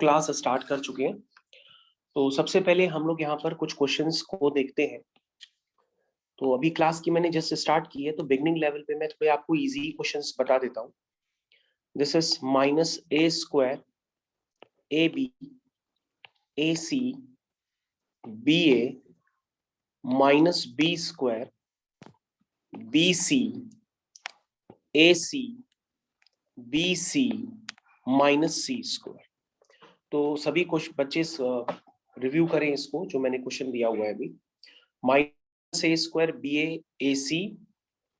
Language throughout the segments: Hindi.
क्लास स्टार्ट कर चुके हैं। तो सबसे पहले हम लोग यहाँ पर कुछ क्वेश्चंस को देखते हैं। तो अभी क्लास की मैंने जस्ट स्टार्ट की है, तो बिगनिंग लेवल पे मैं थोड़े आपको इजी क्वेश्चंस बता देता हूँ। This is minus a square a b a c b a minus b square b c a c b c minus c square. तो सभी कुछ बच्चे रिव्यू करें इसको, जो मैंने क्वेश्चन दिया हुआ है अभी। Minus a square b a c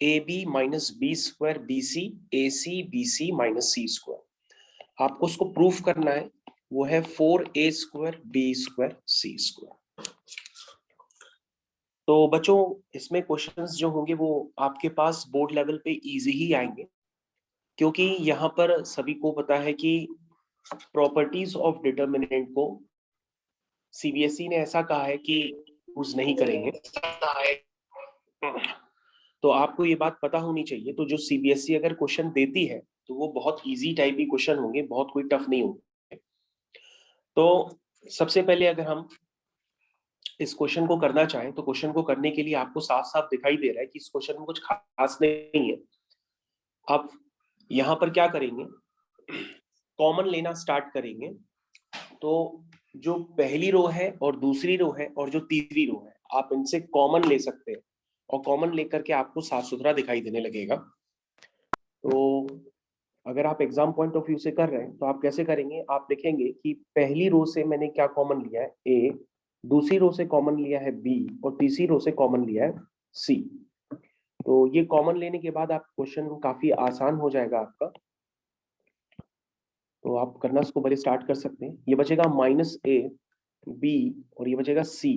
a b minus b square b c a c b c minus c square. आपको उसको प्रूफ करना है, वो है 4a स्क्वायर बी स्क्वायर सी स्क्वायर। तो बच्चों इसमें क्वेश्चंस जो होंगे वो आपके पास बोर्ड लेवल पे इजी ही आएंगे, क्योंकि यहाँ पर सभी को पता है कि प्रॉपर्टीज ऑफ डिटर्मिनेंट को सीबीएसई ने ऐसा कहा है कि यूज नहीं करेंगे। तो आपको ये बात पता होनी चाहिए। तो जो सीबीएसई अगर क्वेश्चन देती है तो वो बहुत इजी टाइप ही क्वेश्चन होंगे, बहुत कोई टफ नहीं होंगे। तो सबसे पहले अगर हम इस क्वेश्चन को करना चाहें तो क्वेश्चन को करने के लिए आपको साफ साफ दिखाई दे रहा है कि इस क्वेश्चन में कुछ खास नहीं है। अब यहाँ पर क्या करेंगे, कॉमन लेना स्टार्ट करेंगे। तो जो पहली रो है और दूसरी रो है और जो तीसरी रो है, आप इनसे कॉमन ले सकते हैं और कॉमन लेकर के आपको साफ सुथरा दिखाई देने लगेगा। तो अगर आप एग्जाम पॉइंट ऑफ व्यू से कर रहे हैं तो आप कैसे करेंगे, आप देखेंगे कि पहली रो से मैंने क्या कॉमन लिया है, ए, दूसरी रो से कॉमन लिया है बी और तीसरी रो से कॉमन लिया है सी। तो ये कॉमन लेने के बाद आप क्वेश्चन काफी आसान हो जाएगा आपका। तो आप करना इसको पहले स्टार्ट कर सकते हैं। ये बचेगा माइनस ए बी और ये बचेगा C.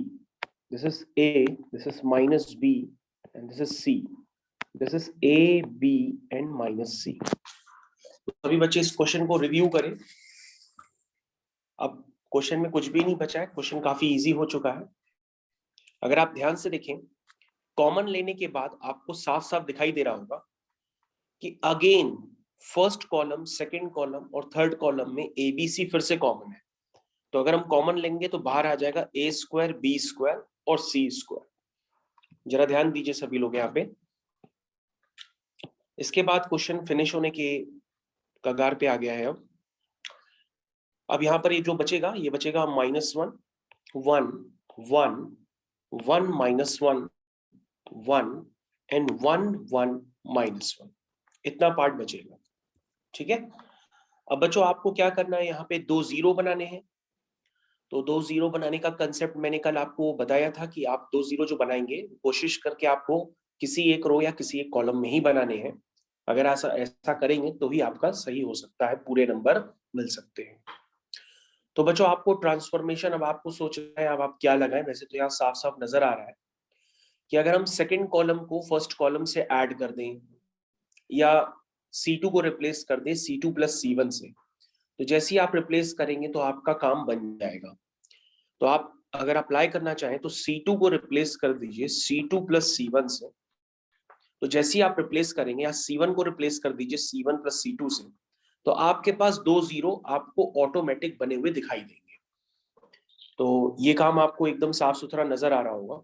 This is A, this is minus B and this is C. This is A B and minus C. तो सभी बच्चे इस क्वेश्चन को रिव्यू करें। अब क्वेश्चन में कुछ भी नहीं बचा है, क्वेश्चन काफी इजी हो चुका है। अगर आप ध्यान से देखें, कॉमन लेने के बाद आपको साफ साफ दिखाई दे रहा होगा कि again first column, second column और थर्ड कॉलम में ए बी सी फिर से कॉमन है। तो अगर हम कॉमन लेंगे तो बाहर आ जाएगा ए स्क्वायर बी स्क्वायर और सी स्क्वायर। जरा ध्यान दीजिए सभी लोग यहाँ पे। इसके बाद क्वेश्चन फिनिश होने के कगार पे आ गया है। अब यहाँ पर ये जो बचेगा, ये बचेगा minus one one one one minus one one and one one minus one, इतना पार्ट बचेगा। ठीक है। अब बच्चों आपको क्या करना है, यहाँ पे दो जीरो बनाने हैं। तो दो जीरो बनाने का कंसेप्ट मैंने कल आपको बताया था कि आप दो जीरो जो बनाएंगे, कोशिश करके आपको किसी एक रो या किसी एक कॉलम में ही बनाने हैं। अगर ऐसा ऐसा करेंगे तो ही आपका सही हो सकता है, पूरे नंबर मिल सकते हैं। तो बच्चों आपको ट्रांसफॉर्मेशन, अब आपको सोचना है अब आप क्या लगाएं। वैसे तो यहाँ साफ साफ नजर आ रहा है कि अगर हम सेकंड कॉलम को फर्स्ट कॉलम से ऐड कर दें या C2 को रिप्लेस कर दें C2 प्लस C1 से, तो जैसे ही आप रिप्लेस करेंगे तो आपका काम बन जाएगा। तो आप अगर अप्लाई करना चाहें तो C2 को रिप्लेस कर दीजिए C2 प्लस C1 से। तो जैसे ही आप रिप्लेस करेंगे या C1 को रिप्लेस कर दीजिए C1 प्लस C2 से, तो आपके पास दो जीरो आपको ऑटोमेटिक बने हुए दिखाई देंगे। तो ये काम आपको एकदम साफ सुथरा नजर आ रहा होगा।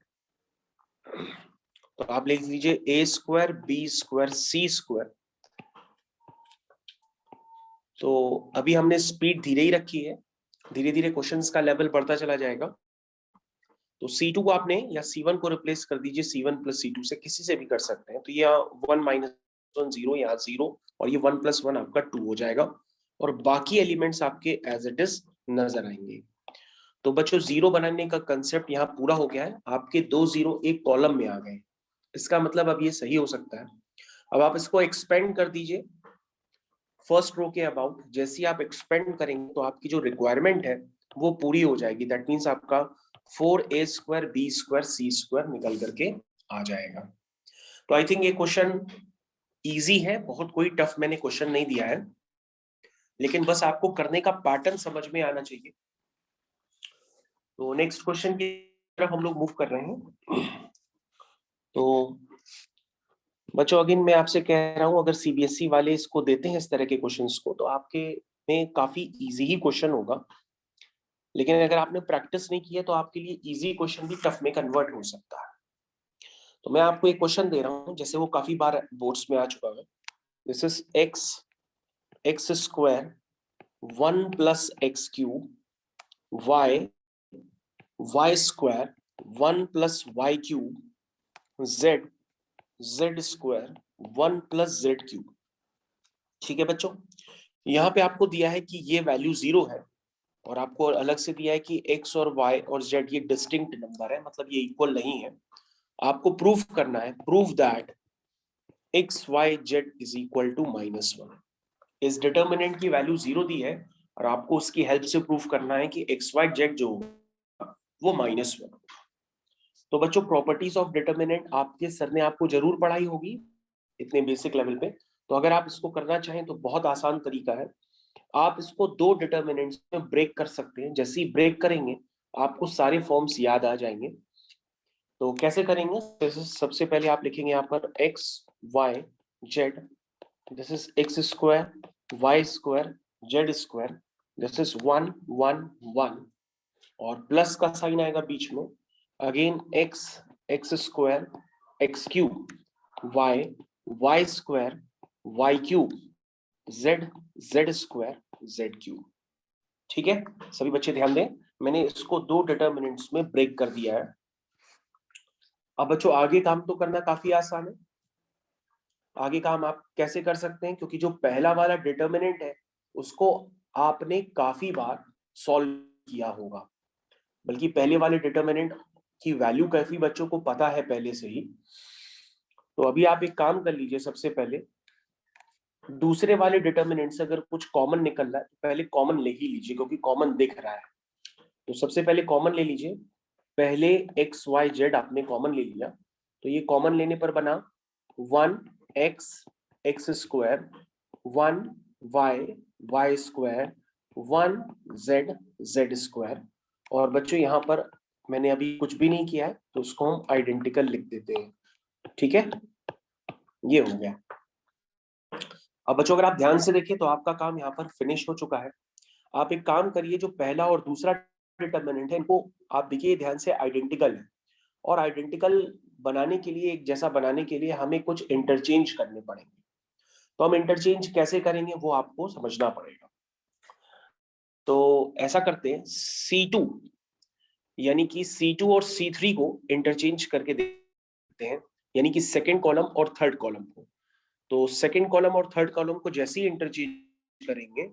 तो आप लिख लीजिए ए स्क्वायर बी स्क्वायर सी स्क्वायर। तो अभी हमने स्पीड धीरे ही रखी है, धीरे धीरे क्वेश्चंस का लेवल बढ़ता चला जाएगा। तो C2 को आपने या C1 को रिप्लेस कर दीजिए C1 प्लस C2 से, किसी से भी कर सकते हैं। तो ये 1 माइनस 1 0, यहाँ 0 और ये 1 प्लस 1 आपका 2 हो जाएगा और बाकी एलिमेंट्स आपके एज इट इज नजर आएंगे। तो बच्चों जीरो बनाने का कंसेप्ट यहाँ पूरा हो गया है। आपके दो जीरो एक कॉलम में आ गए, इसका मतलब अब ये सही हो सकता है। अब आप इसको एक्सपेंड कर दीजिए फर्स्ट रो के अबाउट। जैसे ही आप एक्सपेंड करेंगे तो आपकी जो रिक्वायरमेंट है वो पूरी हो जाएगी। दैट मीन्स आपका 4a स्क्वायर बी स्क्वायर सी स्क्वायर निकल करके आ जाएगा। तो आई थिंक ये क्वेश्चन इजी है, बहुत कोई टफ मैंने क्वेश्चन नहीं दिया है, लेकिन बस आपको करने का पैटर्न समझ में आना चाहिए। तो नेक्स्ट क्वेश्चन की तरफ हम लोग मूव कर रहे हैं। तो बच्चों अगेन मैं आपसे कह रहा हूं, अगर सीबीएसई वाले इसको देते हैं इस तरह के क्वेश्चंस को, तो आपके में काफी इजी ही क्वेश्चन होगा। लेकिन अगर आपने प्रैक्टिस नहीं की है तो आपके लिए इजी क्वेश्चन भी टफ में कन्वर्ट हो सकता है। तो मैं आपको एक क्वेश्चन दे रहा हूं, जैसे वो काफी बार बोर्ड्स में आ चुका है। This is x square 1 plus x cube y square 1 plus y cube z square 1 plus z cube. ठीक है बच्चों, यहाँ पे आपको दिया है कि ये वैल्यू 0 है और आपको अलग से दिया है कि x और y और z ये डिस्टिंक्ट नंबर है, मतलब ये इक्वल नहीं है। आपको प्रूफ करना है, prove that x y z is equal to -1। इस डिटर्मिनेंट की वैल्यू 0 दी है और आपको उसकी हेल्प से प्रूफ करना है कि x y z जो होगा वो -1। तो बच्चों, प्रॉपर्टीज ऑफ डिटर्मिनेंट आपके सर ने आपको जरूर पढ़ाई होगी इतने बेसिक लेवल पे। तो अगर आप इसको करना चाहें तो बहुत आसान तरीका है, आप इसको दो डिटर्मिनेंट्स में ब्रेक कर सकते हैं। जैसे ही ब्रेक करेंगे आपको सारे फॉर्म्स याद आ जाएंगे। तो कैसे करेंगे? सबसे पहले आप लिखेंगे यहाँ पर x y z, this is x square y square z square, this is 1 1 1 और प्लस का साइन आएगा बीच में। Again x x square x cube y y square y cube z z square z cube. ठीक है, सभी बच्चे ध्यान दें, मैंने इसको दो डिटर्मिनेंट्स में ब्रेक कर दिया है। अब बच्चों आगे काम तो करना काफी आसान है। आगे काम आप कैसे कर सकते हैं, क्योंकि जो पहला वाला डिटर्मिनेंट है उसको आपने काफी बार सॉल्व किया होगा, बल्कि पहले वाले डिटर्मिनेंट की वैल्यू काफी बच्चों को पता है पहले से ही। तो अभी आप एक काम कर लीजिए, सबसे पहले दूसरे वाले डिटर्मिनेंट से अगर कुछ कॉमन निकल रहा है तो पहले कॉमन ले ही लीजिए, क्योंकि कॉमन दिख रहा है। तो सबसे पहले कॉमन ले लीजिए। पहले एक्स वाई जेड आपने कॉमन ले लिया, तो ये कॉमन लेने पर बना 1 x x square 1 y y square 1 z z square. और बच्चों यहाँ पर मैंने अभी कुछ भी नहीं किया है, तो उसको हम आइडेंटिकल लिख देते हैं। ठीक है, ये हो गया। अब बच्चों अगर आप ध्यान से देखें तो आपका काम यहाँ पर फिनिश हो चुका है। आप एक काम करिए, जो पहला और दूसरा डिटर्मिनेंट है इनको आप देखिए ध्यान से, आइडेंटिकल है। और आइडेंटिकल बनाने के लिए, एक जैसा बनाने के लिए हमें कुछ इंटरचेंज करने पड़ेंगे। तो हम इंटरचेंज कैसे करेंगे वो आपको समझना पड़ेगा। तो ऐसा करते हैं, C2 यानी कि C2 और C3 को इंटरचेंज करके देखते हैं, यानी कि सेकेंड कॉलम और थर्ड कॉलम को। तो सेकेंड कॉलम और थर्ड कॉलम को जैसे ही इंटरचेंज करेंगे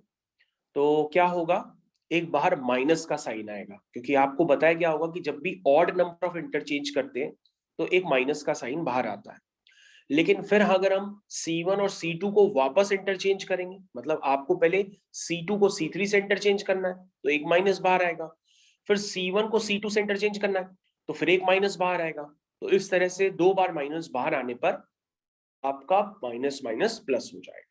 तो क्या होगा, एक बाहर माइनस का साइन आएगा, क्योंकि आपको बताया गया होगा कि जब भी ऑड नंबर ऑफ इंटरचेंज करते हैं तो एक माइनस का साइन बाहर आता है। लेकिन फिर अगर हम C1 और C2 को वापस इंटरचेंज करेंगे, मतलब आपको पहले C2 को C3 से इंटरचेंज करना है तो एक माइनस बाहर आएगा, फिर C1 को C2 से इंटरचेंज करना है तो फिर एक माइनस बाहर आएगा। तो इस तरह से दो बार माइनस बाहर आने पर आपका माइनस माइनस प्लस हो जाएगा।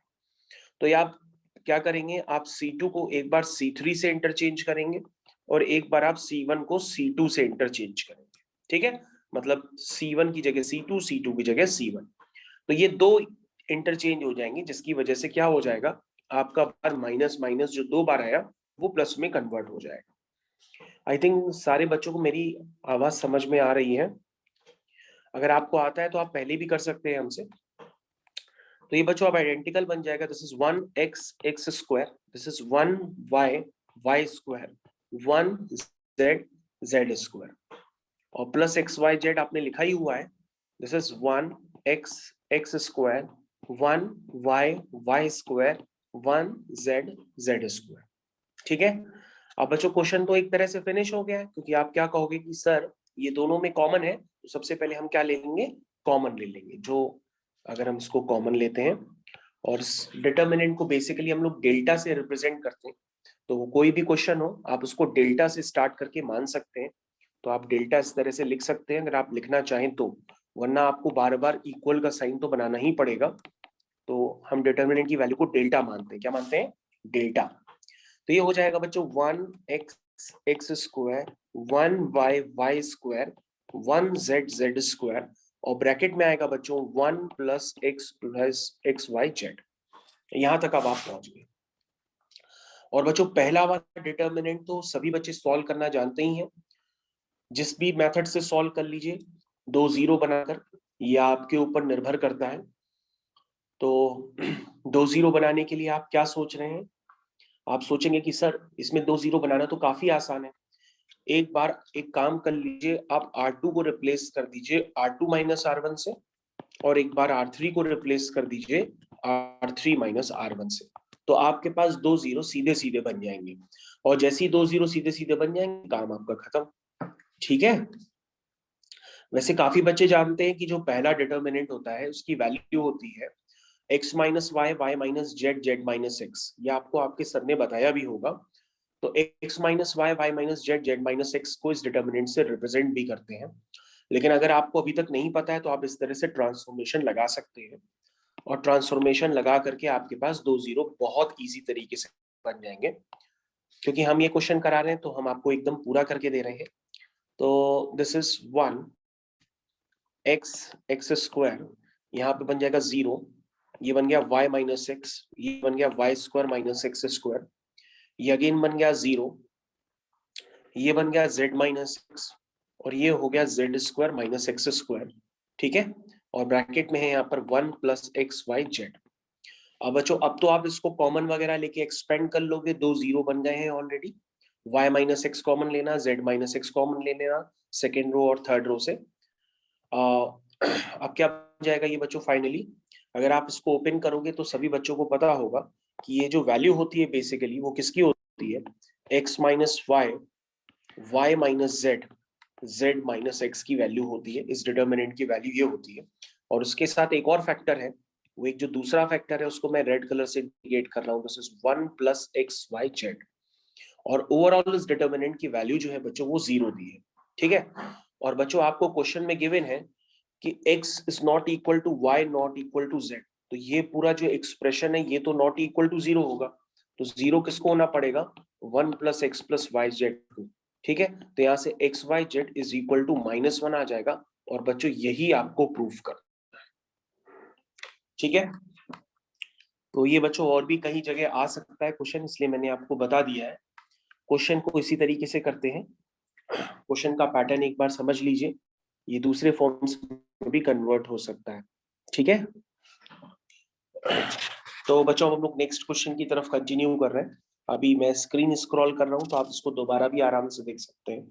तो ये आप क्या करेंगे, आप C2 को एक बार C3 से इंटरचेंज करेंगे और एक बार आप C1 को C2 से इंटरचेंज करेंगे। ठीक है, मतलब C1 की जगह C2, C2 की जगह C1। तो ये दो इंटरचेंज हो जाएंगे, जिसकी वजह से क्या हो जाएगा, आपका बार माइनस माइनस जो दो बार आया वो प्लस में कन्वर्ट हो जाएगा। आई थिंक सारे बच्चों को मेरी आवाज समझ में आ रही है। अगर आपको आता है तो आप पहले भी कर सकते हैं हमसे। तो ये बच्चों अब आइडेंटिकल बन जाएगा। This is 1 x x square, this is 1 y y square 1 z z square और प्लस एक्स वाई जेड आपने लिखा ही हुआ है। This is 1 x x square 1 y y square 1 z z square. ठीक है, अब बच्चों क्वेश्चन तो एक तरह से फिनिश हो गया है, क्योंकि आप क्या कहोगे कि सर ये दोनों में कॉमन है, तो सबसे पहले हम क्या ले लेंगे, कॉमन ले लेंगे। जो अगर हम इसको कॉमन लेते हैं और डिटर्मिनेंट को बेसिकली हम लोग डेल्टा से रिप्रेजेंट करते हैं, तो कोई भी क्वेश्चन हो आप उसको डेल्टा से स्टार्ट करके मान सकते हैं। तो आप डेल्टा इस तरह से लिख सकते हैं अगर आप लिखना चाहें तो, वरना आपको बार बार इक्वल का साइन तो बनाना ही पड़ेगा। तो हम डिटर्मिनेंट की वैल्यू को डेल्टा मानते हैं। क्या मानते हैं? डेल्टा। तो ये हो जाएगा बच्चों 1 x x square 1 y y square 1 z z square और ब्रैकेट में आएगा बच्चों 1 प्लस एक्स वाई जेड। यहां तक अब आप पहुंच गए। और बच्चों पहला वाला डिटर्मिनेंट तो सभी बच्चे सॉल्व करना जानते ही हैं, जिस भी मेथड से सॉल्व कर लीजिए 2 0 बनाकर, यह आपके ऊपर निर्भर करता है। तो 2 0 बनाने के लिए आप क्या सोच रहे हैं? आप सोचेंगे कि सर इसमें 2 0 बनाना तो काफी आसान है। एक बार एक काम कर लीजिए, आप R2 को रिप्लेस कर दीजिए R2 माइनस R1 से, और एक बार R3 को रिप्लेस कर दीजिए R3 माइनस R1 से। तो आपके पास 2 0 सीधे सीधे बन जाएंगे, और जैसे ही 2 0 सीधे सीधे बन जाएंगे काम आपका खत्म। ठीक है। वैसे काफी बच्चे जानते हैं कि जो पहला डिटर्मिनेंट होता है उसकी वैल्यू होती है x minus y, y minus z, z minus x. ये आपको आपके सर ने बताया भी होगा। तो x minus y, y minus z, z minus x को इस डिटर्मिनेंट से रिप्रेजेंट भी करते हैं। लेकिन अगर आपको अभी तक नहीं पता है तो आप इस तरह से ट्रांसफॉर्मेशन लगा सकते हैं, और ट्रांसफॉर्मेशन लगा करके आपके पास 2 0 बहुत इजी तरीके से बन जाएंगे। क्योंकि हम ये क्वेश्चन करा रहे हैं तो हम आपको एकदम पूरा करके दे रहे हैं। तो दिस इज 1 x स्क्वायर, यहाँ पे बन जाएगा 0, ये बन गया y माइनस एक्स, ये बन गया y square minus x square, ये अगेन बन गया 0, ये बन गया z माइनस एक्स, और ये हो गया z square minus x square. ठीक है। और ब्रैकेट में है यहाँ पर 1 प्लस एक्स वाई जेड। अब बच्चों अब तो आप इसको कॉमन वगैरह लेके एक्सपेंड कर लोगे, 2 0 बन गए हैं already. y minus x common लेना, z माइनस एक्स कॉमन ले लेना सेकेंड रो और थर्ड रो से। अब क्या बन जाएगा ये बच्चों फाइनली? अगर आप इसको ओपन करोगे तो सभी बच्चों को पता होगा कि ये जो वैल्यू होती है बेसिकली वो किसकी होती है? x minus y, y minus z, z minus x की वैल्यू होती है। इस डिटर्मिनेंट की वैल्यू ये होती है। और उसके साथ एक और फैक्टर है, वो एक जो दूसरा फैक्टर है उसको मैं रेड कलर से इंडिकेट कर रहा हूँ, this is 1 plus x y z. और ओवरऑल इस डिटर्मिनेंट की वैल्यू जो है बच्चों वो 0 दी है। ठीक है। और बच्चों आपको क्वेश्चन में गिवन है कि x is not equal to y not equal to z। तो ये पूरा जो एक्सप्रेशन है ये तो नॉट इक्वल टू 0 होगा। तो 0 किसको होना पड़ेगा? 1 plus x plus y z को। ठीक है। तो यहाँ से x y z is equal to -1 आ जाएगा। और बच्चों यही आपको प्रूफ कर, ठीक है। तो ये बच्चों और भी कहीं जगह आ सकता है क्वेश्चन, इसलिए मैंने आपको बता दिया है। क्वेश्चन को इसी तरीके से करते हैं। क्वेश्चन का पैटर्न एक बार समझ लीजिए, ये दूसरे फॉर्म्स में भी कन्वर्ट हो सकता है। ठीक है। तो बच्चों हम लोग नेक्स्ट क्वेश्चन की तरफ कंटिन्यू कर रहे हैं। अभी मैं स्क्रीन स्क्रॉल कर रहा हूं तो आप इसको दोबारा भी आराम से देख सकते हैं।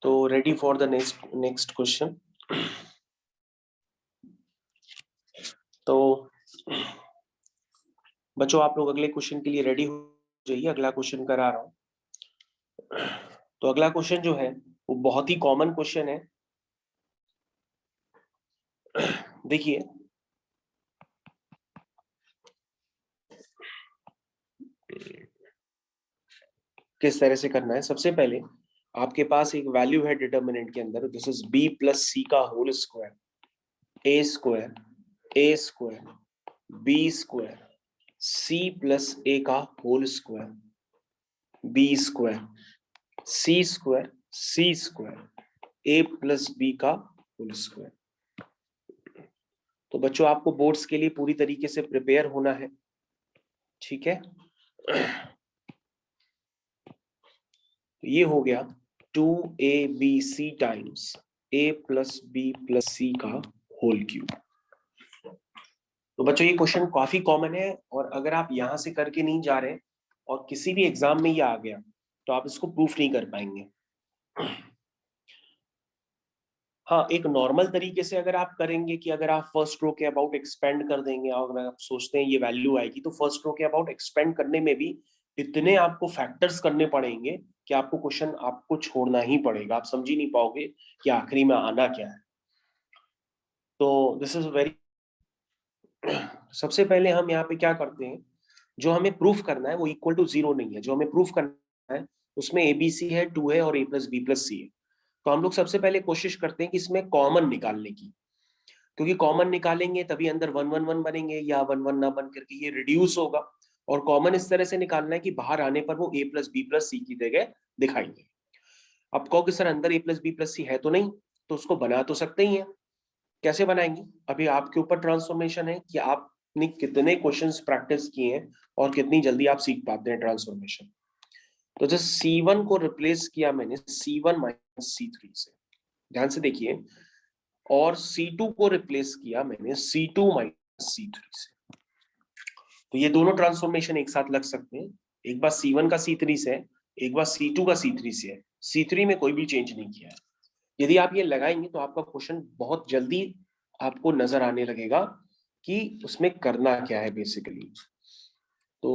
तो ready for the next question. तो बच्चों आप लोग अगले क्वेश्चन के लिए रेडी हो जाइए, अगला क्वेश्चन करा रहा हूं। तो अगला क्वेश्चन जो है वो बहुत ही कॉमन क्वेश्चन है। देखिए किस तरह से करना है। सबसे पहले आपके पास एक वैल्यू है डिटर्मिनेंट के अंदर, दिस इज b प्लस सी का whole square, A square, A square, B square, C plus A का whole square, B square, C square, C square, A plus B का होल स्क्वायर। तो बच्चों आपको बोर्ड्स के लिए पूरी तरीके से प्रिपेयर होना है। ठीक है। ये हो गया 2abc times a plus B plus सी का होल क्यूब। तो बच्चों ये क्वेश्चन काफी कॉमन है, और अगर आप यहां से करके नहीं जा रहे और किसी भी एग्जाम में ये आ गया तो आप इसको प्रूफ नहीं कर पाएंगे। हाँ, एक नॉर्मल तरीके से अगर आप करेंगे कि अगर आप फर्स्ट रो के अबाउट एक्सपेंड कर देंगे और अगर आप सोचते हैं ये वैल्यू आएगी, तो फर्स्ट रो के अबाउट एक्सपेंड करने में भी इतने आपको फैक्टर्स करने पड़ेंगे कि आपको क्वेश्चन आपको छोड़ना ही पड़ेगा, आप समझ ही नहीं पाओगे कि आखिरी में आना क्या है। तो दिस इज वेरी, सबसे पहले हम यहाँ पे क्या करते हैं, जो हमें प्रूफ करना है वो इक्वल टू 0 नहीं है। जो हमें प्रूफ करना है उसमें एबीसी है, 2 है और a प्लस बी प्लस सी है। तो हम लोग सबसे पहले कोशिश करते हैं कि इसमें कॉमन निकालने की, क्योंकि कॉमन निकालेंगे तभी अंदर 1 1 1 बनेंगे, या 1 1 ना बन करके ये रिड्यूस होगा। और कॉमन इस तरह से निकालना है कि बाहर आने पर वो a प्लस बी प्लस सी की जगह दिखाई दे। अब कहोगे सर अंदर a प्लस बी प्लस सी है तो नहीं, तो उसको बना तो सकते ही है। कैसे बनाएंगे? अभी आपके ऊपर ट्रांसफॉर्मेशन है कि आप आपने कितने क्वेश्चंस प्रैक्टिस किए हैं और कितनी जल्दी आप सीख पाते हैं ट्रांसफॉर्मेशन। तो जस्ट C1 को रिप्लेस किया मैंने C1 माइनस C3 से, ध्यान से देखिए, और C2 को रिप्लेस किया मैंने C2 माइनस C3 से। तो ये दोनों ट्रांसफॉर्मेशन एक साथ लग सकते हैं, एक बार C1 का C3 से है, एक बार C2 का C3 से है। C3 में कोई भी चेंज नहीं किया है। यदि आप ये लगाएंगे तो आपका क्वेश्चन बहुत जल्दी आपको नजर आने लगेगा कि उसमें करना क्या है बेसिकली। तो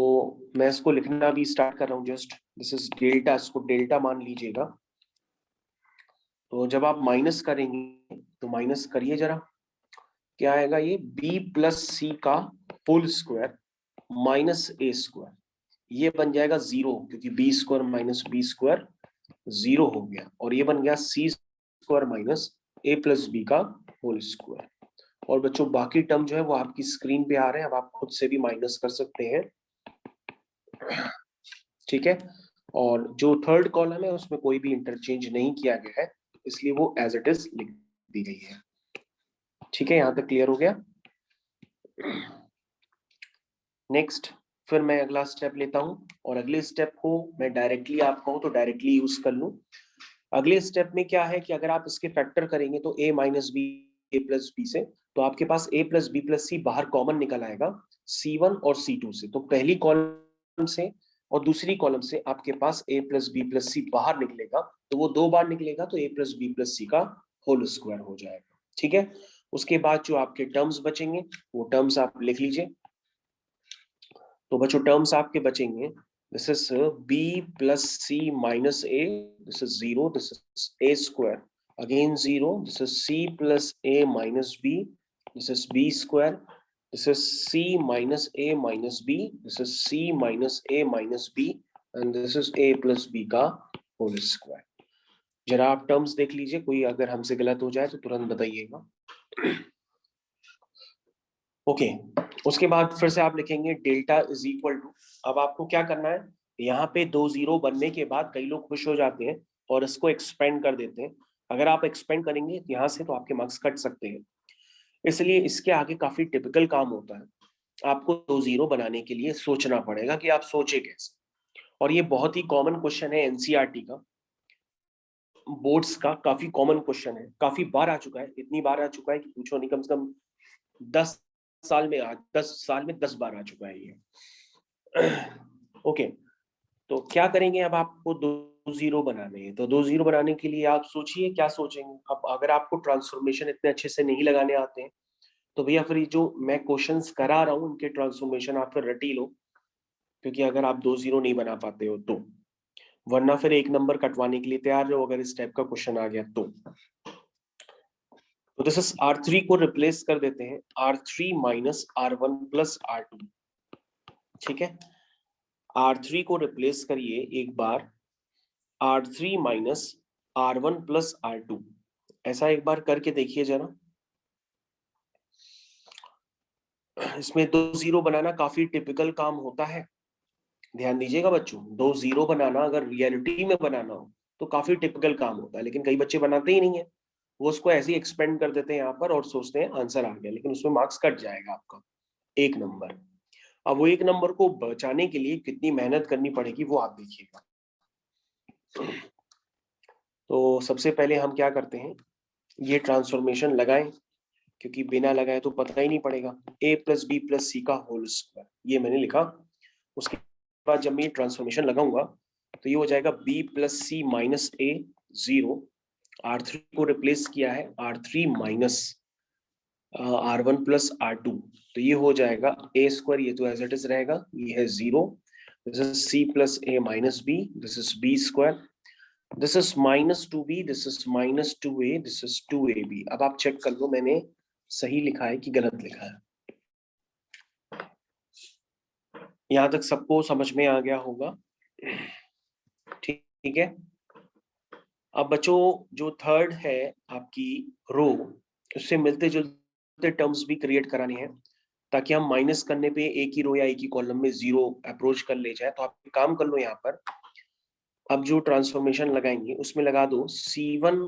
मैं इसको लिखना भी स्टार्ट कर रहा हूँ, जस्ट दिस इज डेल्टा, इसको डेल्टा मान लीजिएगा। तो जब आप माइनस करेंगे तो माइनस करिए जरा, क्या आएगा ये, b प्लस सी का whole square minus a square, ये बन जाएगा 0 क्योंकि b square minus b square 0 हो गया, और ये बन गया c square minus a plus B का होल स्क्वायर। और बच्चों बाकी टर्म जो है वो आपकी स्क्रीन पे आ रहे हैं, अब आप खुद से भी माइनस कर सकते हैं, ठीक है। और जो थर्ड कॉलम है उसमें कोई भी इंटरचेंज नहीं किया गया है, इसलिए वो एज इट इज लिख दी गई है, ठीक है। यहां तक क्लियर हो गया। नेक्स्ट फिर मैं अगला स्टेप लेता हूं, और अगले स्टेप को मैं डायरेक्टली आप कहूं तो डायरेक्टली यूज कर लूं। अगले स्टेप में क्या है कि अगर आप इसके फैक्टर करेंगे तो a minus b a plus b से, तो आपके पास a plus B plus c बाहर कॉमन निकल आएगा C1 और C2 से। तो पहली कॉलम से और दूसरी कॉलम से आपके पास a plus B plus c बाहर निकलेगा, तो वो 2 बार निकलेगा तो a प्लस बी प्लस सी का होल स्क्वायर हो जाएगा, ठीक है। उसके बाद जो आपके टर्म्स बचेंगे वो टर्म्स आप लिख लीजिए। तो बच्चों टर्म्स आपके बचेंगे, this is b plus c minus a, this is 0, this is a square again 0, this is c plus a minus b, this is b square, this is c minus a minus b, this is c minus a minus b, and this is a plus b का होल स्क्वायर। जरा आप टर्म्स देख लीजिए, कोई अगर हमसे गलत हो जाए तो तुरंत बताइएगा। ओके उसके बाद फिर से आप लिखेंगे डेल्टा इज इक्वल टू, अब आपको क्या करना है, यहाँ पे 2 0 बनने के बाद कई लोग खुश हो जाते हैं और इसको एक्सपेंड कर देते हैं। अगर आप एक्सपेंड करेंगे यहाँ से तो आपके मार्क्स कट सकते हैं, इसलिए इसके आगे काफी टिपिकल काम होता है। आपको 2 0 बनाने के लिए सोचना पड़ेगा कि आप सोचे कैसे, और ये बहुत ही कॉमन क्वेश्चन है एनसीईआरटी का, बोर्ड्स का काफी कॉमन क्वेश्चन है, काफी बार आ चुका है, इतनी बार आ चुका है कि पूछो नहीं, कम से कम 10 साल में 10 बार आ चुका है ये। ओके तो क्या करेंगे, अब आपको 2 0 बनाने हैं, तो 2 0 बनाने के लिए आप सोचिए क्या सोचेंगे। अब अगर आपको ट्रांसफॉर्मेशन इतने अच्छे से नहीं लगाने आते हैं तो भैया फिर जो मैं क्वेश्चंस करा रहा हूँ उनके ट्रांसफॉर्मेशन आप फिर रट ही लो, क्योंकि अगर आप 2 0 नहीं बना पाते हो तो, वरना फिर 1 नंबर कटवाने के लिए तैयार रहो अगर इस टाइप का क्वेश्चन आ गया तो। दिस इज R3 को रिप्लेस कर देते हैं R3 minus R1 plus R2, ठीक है। R3 को रिप्लेस करिए एक बार R3 minus R1 plus R2, ऐसा एक बार करके देखिए जरा। इसमें 2 0 बनाना काफी टिपिकल काम होता है, ध्यान दीजिएगा बच्चों, 2 0 बनाना अगर रियलिटी में बनाना हो तो काफी टिपिकल काम होता है, लेकिन कई बच्चे बनाते ही नहीं है, वो उसको ऐसे ही एक्सपेंड कर देते हैं यहाँ पर और सोचते हैं आंसर आ गया, लेकिन उसमें मार्क्स कट जाएगा आपका 1 नंबर। अब वो 1 नंबर को बचाने के लिए कितनी मेहनत करनी पड़ेगी वो आप देखिएगा। तो सबसे पहले हम क्या करते हैं, ये ट्रांसफॉर्मेशन लगाएं, क्योंकि बिना लगाए तो पता ही नहीं पड़ेगा। a प्लस बी प्लस सी का होल स्क्वायर, ये मैंने लिखा। उसके बाद जब मैं ये ट्रांसफॉर्मेशन लगाऊंगा तो ये हो जाएगा b प्लस सी माइनस ए 0, R3 को रिप्लेस किया है R3 minus R1 plus R2, तो ये हो जाएगा a स्क्वायर, ये तो एज इट इज रहेगा, ये है 0, this is c plus a minus b, this is b square, this is minus 2b, this is minus 2a, this is 2ab। अब आप चेक कर लो मैंने सही लिखा है कि गलत लिखा है। यहां तक सबको समझ में आ गया होगा, ठीक है। अब बच्चों जो थर्ड है आपकी रो, उससे मिलते जुलते टर्म्स भी क्रिएट कराने हैं, ताकि हम माइनस करने पे एक ही रो या एक ही कॉलम में 0 अप्रोच कर ले जाए। तो आप काम कर लो यहाँ पर, अब जो ट्रांसफॉर्मेशन लगाएंगे उसमें लगा दो C1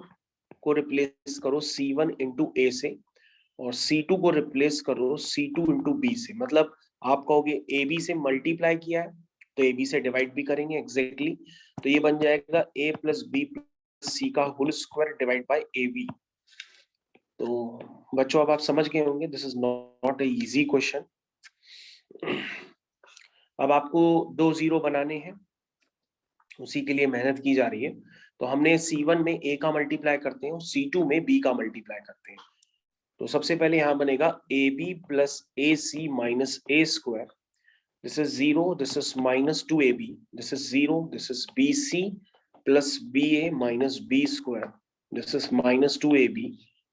को रिप्लेस करो C1 इंटू ए से, और C2 को रिप्लेस करो C2 इंटू बी से, मतलब आप कहोगे AB से मल्टीप्लाई किया है तो AB से डिवाइड भी करेंगे एग्जैक्टली तो ये बन जाएगा A प्लस बी प्लस सी का whole square divide by AB। तो बच्चों अब आप समझ गए होंगे, this is not a easy question. अब आपको 2 जीरो बनाने हैं, उसी के लिए मेहनत की जा रही है। तो हमने C1 में A का मल्टीप्लाई करते हैं और C2 में B का मल्टीप्लाई करते हैं। तो सबसे पहले यहाँ बनेगा AB plus AC minus A square, this is 0, this is minus 2AB, this is 0, this is BC plus BA minus B square, this is minus 2AB,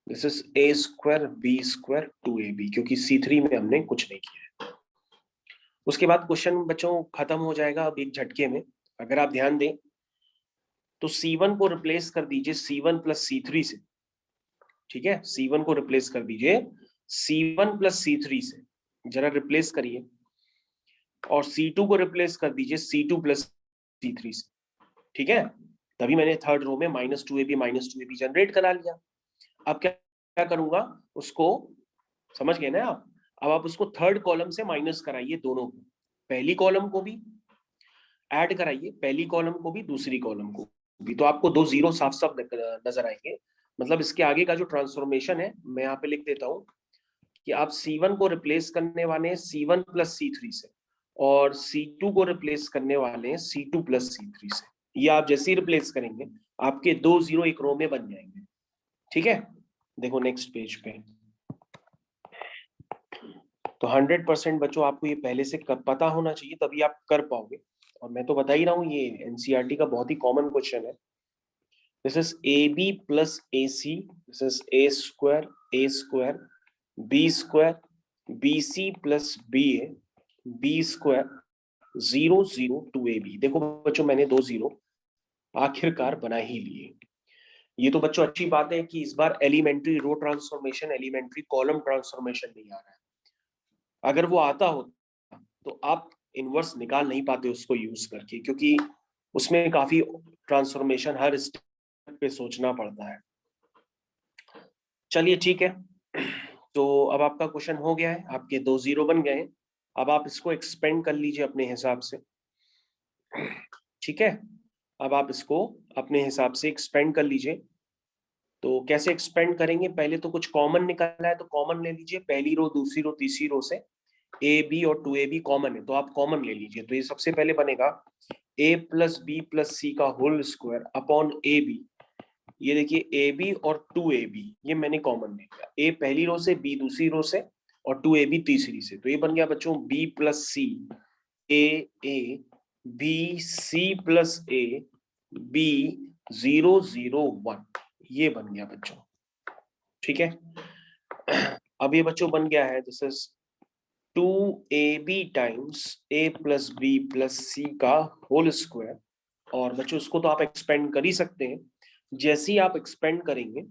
this is A square B square 2AB, क्योंकि C3 में हमने कुछ नहीं किया है। उसके बाद क्वेश्चन बच्चों खत्म हो जाएगा अब एक झटके में। अगर आप ध्यान दें तो C1 को रिप्लेस कर दीजिए C1 प्लस C3 से, ठीक है, C1 को रिप्लेस कर दीजिए C1 प्लस C3 से, जरा रिप्लेस करिए, और C2 को रिप्लेस कर दीजिए C2 प्लस C3 से, ठीक है। तभी मैंने थर्ड रो में -2AB जनरेट करा लिया। अब क्या करूंगा, उसको समझ गए ना आप। अब आप उसको थर्ड कॉलम से माइनस कराइए दोनों को, पहली कॉलम को भी ऐड कराइए, पहली कॉलम को भी दूसरी कॉलम को भी, तो आपको 2 जीरो साफ साफ नजर आएंगे। मतलब इसके आगे का जो ट्रांसफॉर्मेशन है मैं यहाँ पे लिख देता हूँ कि आप C1 को रिप्लेस करने वाले हैं C1 प्लस C3 से और C2 को रिप्लेस करने वाले हैं C2 प्लस C3 से। ये आप जैसे ही रिप्लेस करेंगे आपके 2 जीरो एक रो में बन जाएंगे, ठीक है। देखो नेक्स्ट पेज पे, तो 100% बच्चों आपको ये पहले से पता होना चाहिए तभी आप कर पाओगे। और मैं तो बता ही रहा हूँ ये एनसीईआरटी का बहुत ही कॉमन क्वेश्चन है। This is AB plus AC, this is A square B square BC plus B square 0 0 2AB। देखो बच्चों मैंने 2 जीरो आखिरकार बना ही लिए। ये तो बच्चों अच्छी बात है कि इस बार elementary row transformation, elementary column transformation नहीं आ रहा है। अगर वो आता हो तो आप इनवर्स निकाल नहीं पाते उसको यूज करके, क्योंकि उसमें काफी ट्रांसफॉर्मेशन हर स्टेप पे सोचना पड़ता है। चलिए ठीक है, तो अब आपका क्वेश्चन हो गया है, आपके 2 जीरो बन गए हैं। अब आप इसको एक्सपेंड कर लीजिए अपने हिसाब से, ठीक है। अब आप इसको अपने हिसाब से एक्सपेंड कर लीजिए। तो कैसे एक्सपेंड करेंगे, पहले तो कुछ कॉमन निकलना है तो कॉमन ले लीजिए, पहली रो दूसरी रो तीसरी रो से AB और 2AB कॉमन है तो आप कॉमन ले लीजिए। तो ये सबसे पहले बनेगा A प्लस बी प्लस सी का होल स्क्वायर अपॉन AB। ये देखिए AB और 2AB ये मैंने कॉमन ले लिया, A पहली रो से, B दूसरी रो से और 2AB तीसरी से। तो ये बन गया बच्चों B plus c, A B C plus A B 0 0 1, ये बन गया बच्चों, ठीक है। अब ये बच्चों बन गया है this is 2AB times A plus B plus सी का होल स्क्वायर। और बच्चों इसको तो आप एक्सपेंड कर ही सकते हैं, जैसे ही आप एक्सपेंड करेंगे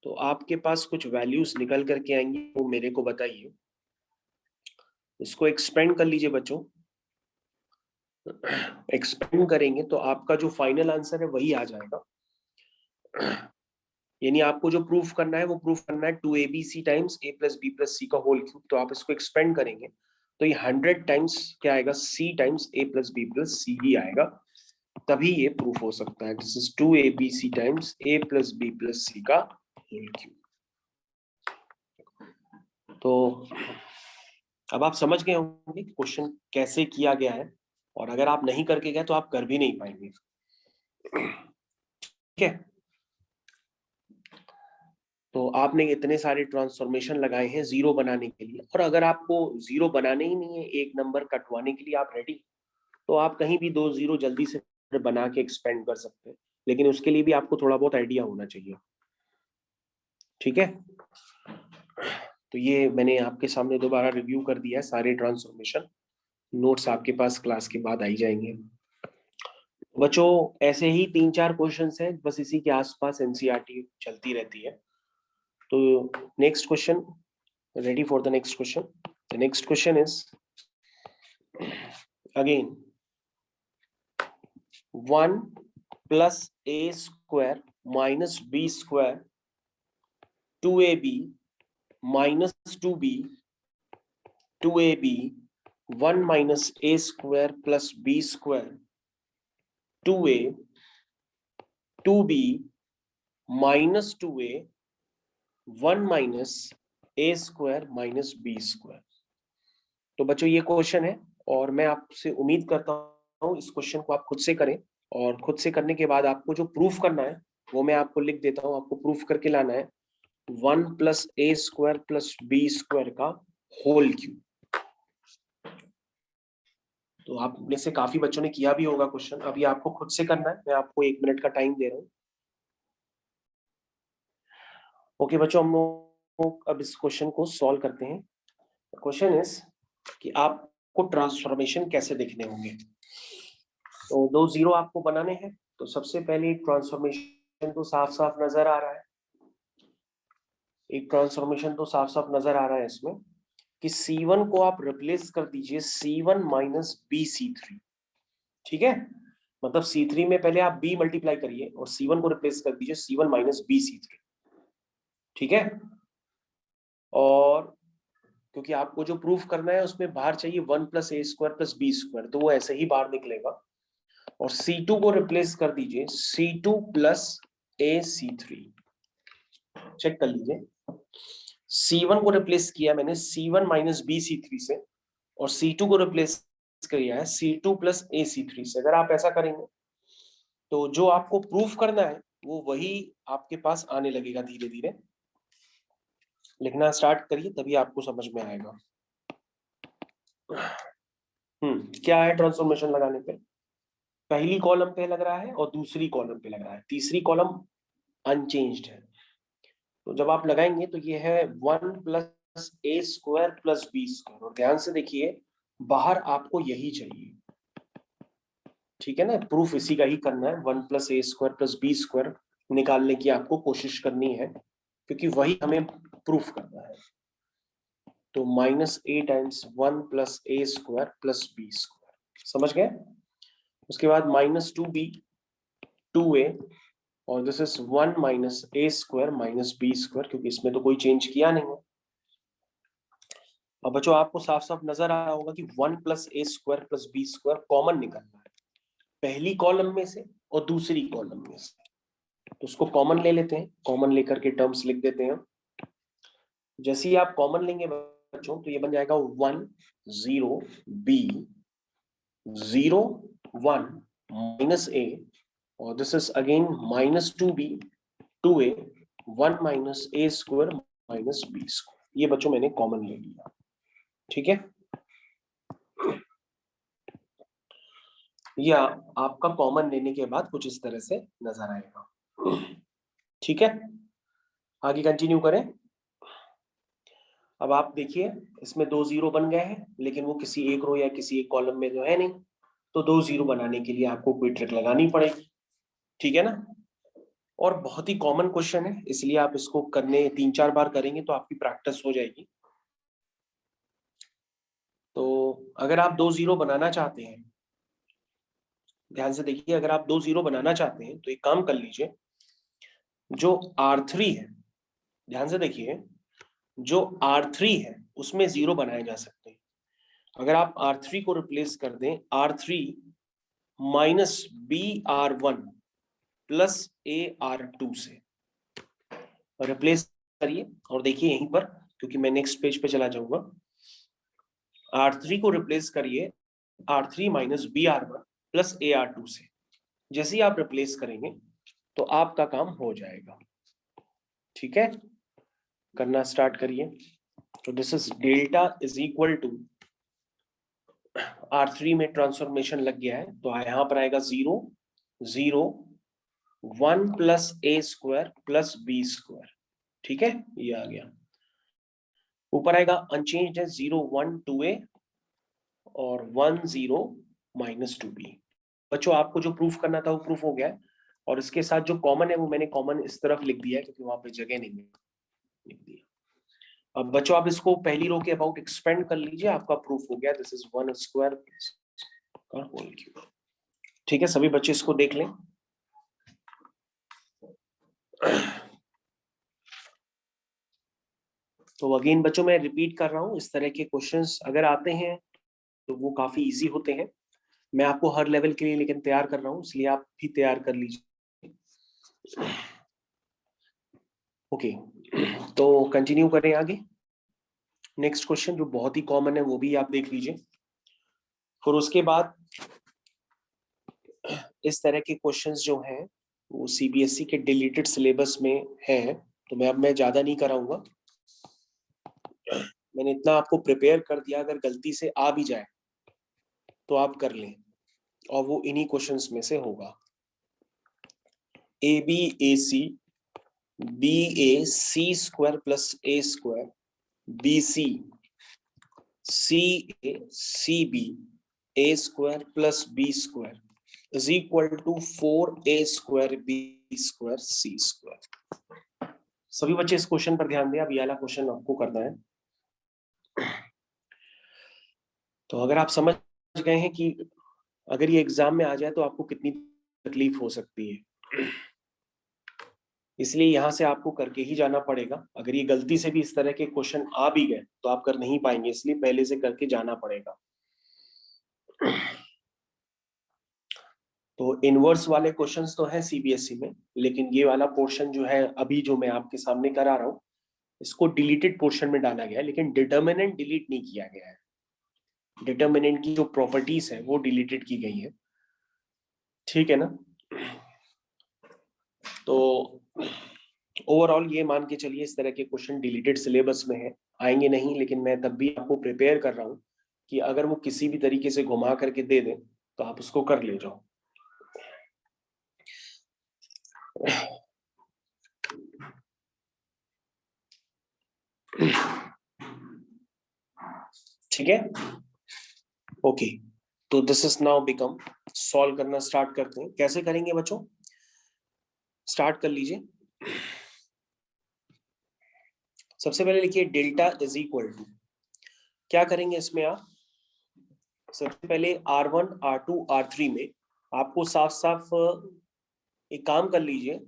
तो आपके पास कुछ वैल्यूज निकल करके आएंगी, वो मेरे को बताइए। इसको एक्सपेंड कर लीजिए बच्चों, एक्सपेंड करेंगे तो आपका जो फाइनल आंसर है वही आ जाएगा। यानी आपको जो प्रूफ करना है वो प्रूफ करना है 2ABC times A plus B plus सी का होल क्यूब। तो आप इसको एक्सपेंड करेंगे तो ये 100 टाइम्स क्या आएगा, C times A plus B plus C ही आएगा, तभी ये प्रूफ हो सकता है। This is 2ABC times A plus B plus सी का होल क्यूब। तो अब आप समझ गए होंगे क्वेश्चन कैसे किया गया है, और अगर आप नहीं करके गए तो आप कर भी नहीं पाएंगे, ठीक है। तो आपने इतने सारे ट्रांसफॉर्मेशन लगाए हैं जीरो बनाने के लिए, और अगर आपको जीरो बनाने ही नहीं है, एक नंबर कटवाने के लिए आप रेडी, तो आप कहीं भी 2 जीरो जल्दी से बना के एक्सपेंड कर सकते हैं, लेकिन उसके लिए भी आपको थोड़ा बहुत आइडिया होना चाहिए, ठीक है। तो ये मैंने आपके सामने दोबारा रिव्यू कर दिया है सारे ट्रांसफॉर्मेशन, नोट्स आपके पास क्लास के बाद आई जाएंगे। बच्चों ऐसे ही 3-4 क्वेश्चंस हैं, बस इसी के आसपास एनसीईआरटी चलती रहती है। तो next question, ready for the next question. The next question is again 1 plus A square minus B square 2AB -2b 2ab 1 minus a square plus b square 2a 2b minus 2a 1 minus a square minus b square। तो बच्चों ये क्वेश्चन है और मैं आपसे उम्मीद करता हूँ इस क्वेश्चन को आप खुद से करें, और खुद से करने के बाद आपको जो प्रूफ करना है वो मैं आपको लिख देता हूँ। आपको प्रूफ करके लाना है 1 प्लस ए स्क्वायर प्लस बी स्क्वायर का होल क्यूब। तो आप में से काफी बच्चों ने किया भी होगा क्वेश्चन, अभी आपको खुद से करना है। मैं आपको 1 मिनट का टाइम दे रहा हूँ। ओके बच्चों, हम लोग अब इस क्वेश्चन को सॉल्व करते हैं। क्वेश्चन इज कि आपको ट्रांसफॉर्मेशन कैसे देखने होंगे। तो 2 जीरो आपको बनाने हैं। तो सबसे पहले एक ट्रांसफॉर्मेशन तो साफ साफ नजर आ रहा है, एक ट्रांसफॉर्मेशन तो साफ साफ नजर आ रहा है इसमें कि C1 को आप रिप्लेस कर दीजिए C1 माइनस बी C3। ठीक है, मतलब C3 में पहले आप B मल्टीप्लाई करिए और C1 को रिप्लेस कर दीजिए C1 माइनस बी C3। ठीक है, और क्योंकि आपको जो प्रूफ करना है उसमें बाहर चाहिए 1 प्लस ए स्क्वायर प्लस बी स्क्वायर, तो वो ऐसे ही बाहर निकलेगा। और C2 को रिप्लेस कर दीजिए C2 प्लस ए C3। चेक कर लीजिए, C1 को रिप्लेस किया मैंने C1 माइनस बी C3 से, और C2 को रिप्लेस किया है C2 प्लस ए C3 से। अगर आप ऐसा करेंगे तो जो आपको प्रूफ करना है वो वही आपके पास आने लगेगा। धीरे धीरे लिखना स्टार्ट करिए, तभी आपको समझ में आएगा। क्या है ट्रांसफॉर्मेशन लगाने पे, पहली कॉलम पे लग रहा है और दूसरी कॉलम पे लग रहा है, तीसरी कॉलम अनचेंज्ड है। तो जब आप लगाएंगे तो ये है 1 प्लस ए स्क्वायर प्लस बी स्क्वायर, और ध्यान से देखिए बाहर आपको यही चाहिए। ठीक है ना, प्रूफ इसी का ही करना है। 1 प्लस ए स्क्वायर प्लस बी स्क्वायर निकालने की आपको कोशिश करनी है, क्योंकि वही हमें प्रूफ करना है। तो minus a times 1 plus A square plus B square, समझ गए। उसके बाद माइनस 2b 2a, और this is 1 minus a square minus b square, क्योंकि इसमें तो कोई चेंज किया नहीं है। अब बच्चों आपको साफ साफ नजर आ रहा होगा कि 1 प्लस ए square plus B square common निकलना है पहली कॉलम में से और दूसरी कॉलम में से। तो उसको कॉमन ले लेते हैं, कॉमन लेकर के टर्म्स लिख देते हैं। जैसे ही आप कॉमन लेंगे बच्चों तो ये बन जाएगा 1 0 b 0 1 माइनस ए, और this is again minus 2b 2a 1 minus a square minus b square. ये बच्चों मैंने कॉमन ले लिया। ठीक है, या आपका कॉमन लेने के बाद कुछ इस तरह से नजर आएगा। ठीक है, आगे कंटिन्यू करें। अब आप देखिए इसमें 2 जीरो बन गए हैं, लेकिन वो किसी एक रो या किसी एक कॉलम में जो है नहीं, तो 2 जीरो बनाने के लिए आपको कोई ट्रिक लगानी पड़ेगी। ठीक है ना, और बहुत ही कॉमन क्वेश्चन है, इसलिए आप इसको करने 3-4 बार करेंगे तो आपकी प्रैक्टिस हो जाएगी। तो अगर आप 2 जीरो बनाना चाहते हैं, ध्यान से देखिए, अगर आप 2 जीरो बनाना चाहते हैं तो एक काम कर लीजिए, जो R3 है, ध्यान से देखिए, जो R3 है उसमें 0 बनाए जा सकते हैं। अगर आप R3 को रिप्लेस कर दें R3 minus BR1 plus AR2 से, रिप्लेस करिए और देखिए यहीं पर, क्योंकि मैं नेक्स्ट पेज पे चला जाऊंगा। R3 को रिप्लेस करिए R3 minus BR1 plus AR2 से। जैसे ही आप रिप्लेस करेंगे तो आपका काम हो जाएगा। ठीक है, करना स्टार्ट करिए। तो this is delta is equal to R3 में ट्रांसफॉर्मेशन लग गया है तो यहां पर आएगा 0 0 1 प्लस ए स्क्वायर प्लस बी स्क्वायर। ठीक है, ये आ गया। ऊपर आएगा अनचेंज्ड है 0 1 2a और 1 0 माइनस 2b। बच्चों आपको जो प्रूफ करना था वो प्रूफ हो गया है, और इसके साथ जो कॉमन है वो मैंने कॉमन इस तरफ लिख दिया है क्योंकि वहां पे जगह नहीं है, लिख दिया। अब बच्चों आप इसको पहली रो के अबाउट एक्सपेंड कर लीजिए, आपका प्रूफ हो गया। दिस इज 1 स्क्वायर का होल क्यूब। ठीक है, सभी बच्चे इसको देख लें। तो अगेन बच्चों मैं रिपीट कर रहा हूँ, इस तरह के क्वेश्चंस अगर आते हैं तो वो काफी इजी होते हैं। मैं आपको हर लेवल के लिए लेकिन तैयार कर रहा हूँ, इसलिए आप भी तैयार कर लीजिए। ओके, तो कंटिन्यू करें आगे। नेक्स्ट क्वेश्चन जो बहुत ही कॉमन है वो भी आप देख लीजिए। फिर उसके बाद इस तरह के क्वेश्चंस जो हैं वो सीबीएसई के डिलीटेड सिलेबस में हैं, तो मैं ज्यादा नहीं कराऊंगा। मैंने इतना आपको प्रिपेयर कर दिया, अगर गलती से आ भी जाए तो आप कर लें, और वो इन्हीं क्वेश्चंस में से होगा। A b a c, b a c square plus A square, b c c a c b a square plus B square is equal to 4a square B square C square. सभी बच्चे इस क्वेश्चन पर ध्यान दें, अब ये वाला क्वेश्चन आपको करना है। तो अगर आप समझ गए हैं कि अगर ये एग्जाम में आ जाए तो आपको कितनी तकलीफ हो सकती है, इसलिए यहां से आपको करके ही जाना पड़ेगा। अगर ये गलती से भी इस तरह के क्वेश्चन आ भी गए तो आप कर नहीं पाएंगे, इसलिए पहले से करके जाना पड़ेगा। तो इनवर्स वाले क्वेश्चंस तो हैं सीबीएसई में, लेकिन ये वाला पोर्शन जो है अभी जो मैं आपके सामने करा रहा हूँ, इसको डिलीटेड पोर्शन में डाला गया है, लेकिन डिटर्मिनेंट डिलीट नहीं किया गया है। डिटर्मिनेंट की जो प्रॉपर्टीज है वो डिलीटेड की गई है, ठीक है ना। तो ओवरऑल ये मान के चलिए इस तरह के क्वेश्चन डिलीटेड सिलेबस में है, आएंगे नहीं, लेकिन मैं तब भी आपको प्रिपेयर कर रहा हूँ कि अगर वो किसी भी तरीके से घुमा करके दे दें तो आप उसको कर ले जाओ। ठीक है, ओके। तो this is now become, solve करना स्टार्ट करते हैं। कैसे करेंगे बच्चों, स्टार्ट कर लीजिए। सबसे पहले लिखिए डेल्टा इज इक्वल टू, क्या करेंगे इसमें आप, सबसे पहले R1 R2 R3 में आपको साफ साफ एक काम कर लीजिए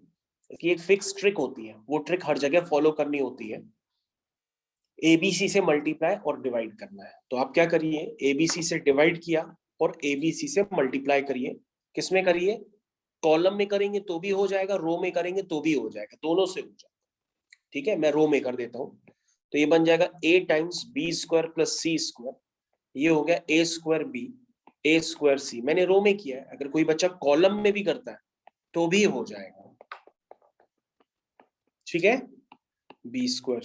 कि एक फिक्स ट्रिक होती है, वो ट्रिक हर जगह फॉलो करनी होती है। एबीसी से मल्टीप्लाई और डिवाइड करना है, तो आप क्या करिए, एबीसी से डिवाइड किया और एबीसी से मल्टीप्लाई करिए। किसमें करिए, कॉलम में करेंगे तो भी हो जाएगा, रो में करेंगे तो भी हो जाएगा, दोनों से हो जाएगा। ठीक है, मैं रो में कर देता हूँ। तो ये बन जाएगा a times B square plus C square, ये हो गया a square B a square C. मैंने रो में किया है, अगर कोई बच्चा कॉलम में भी करता है तो भी हो जाएगा। ठीक है, बी स्क्वायर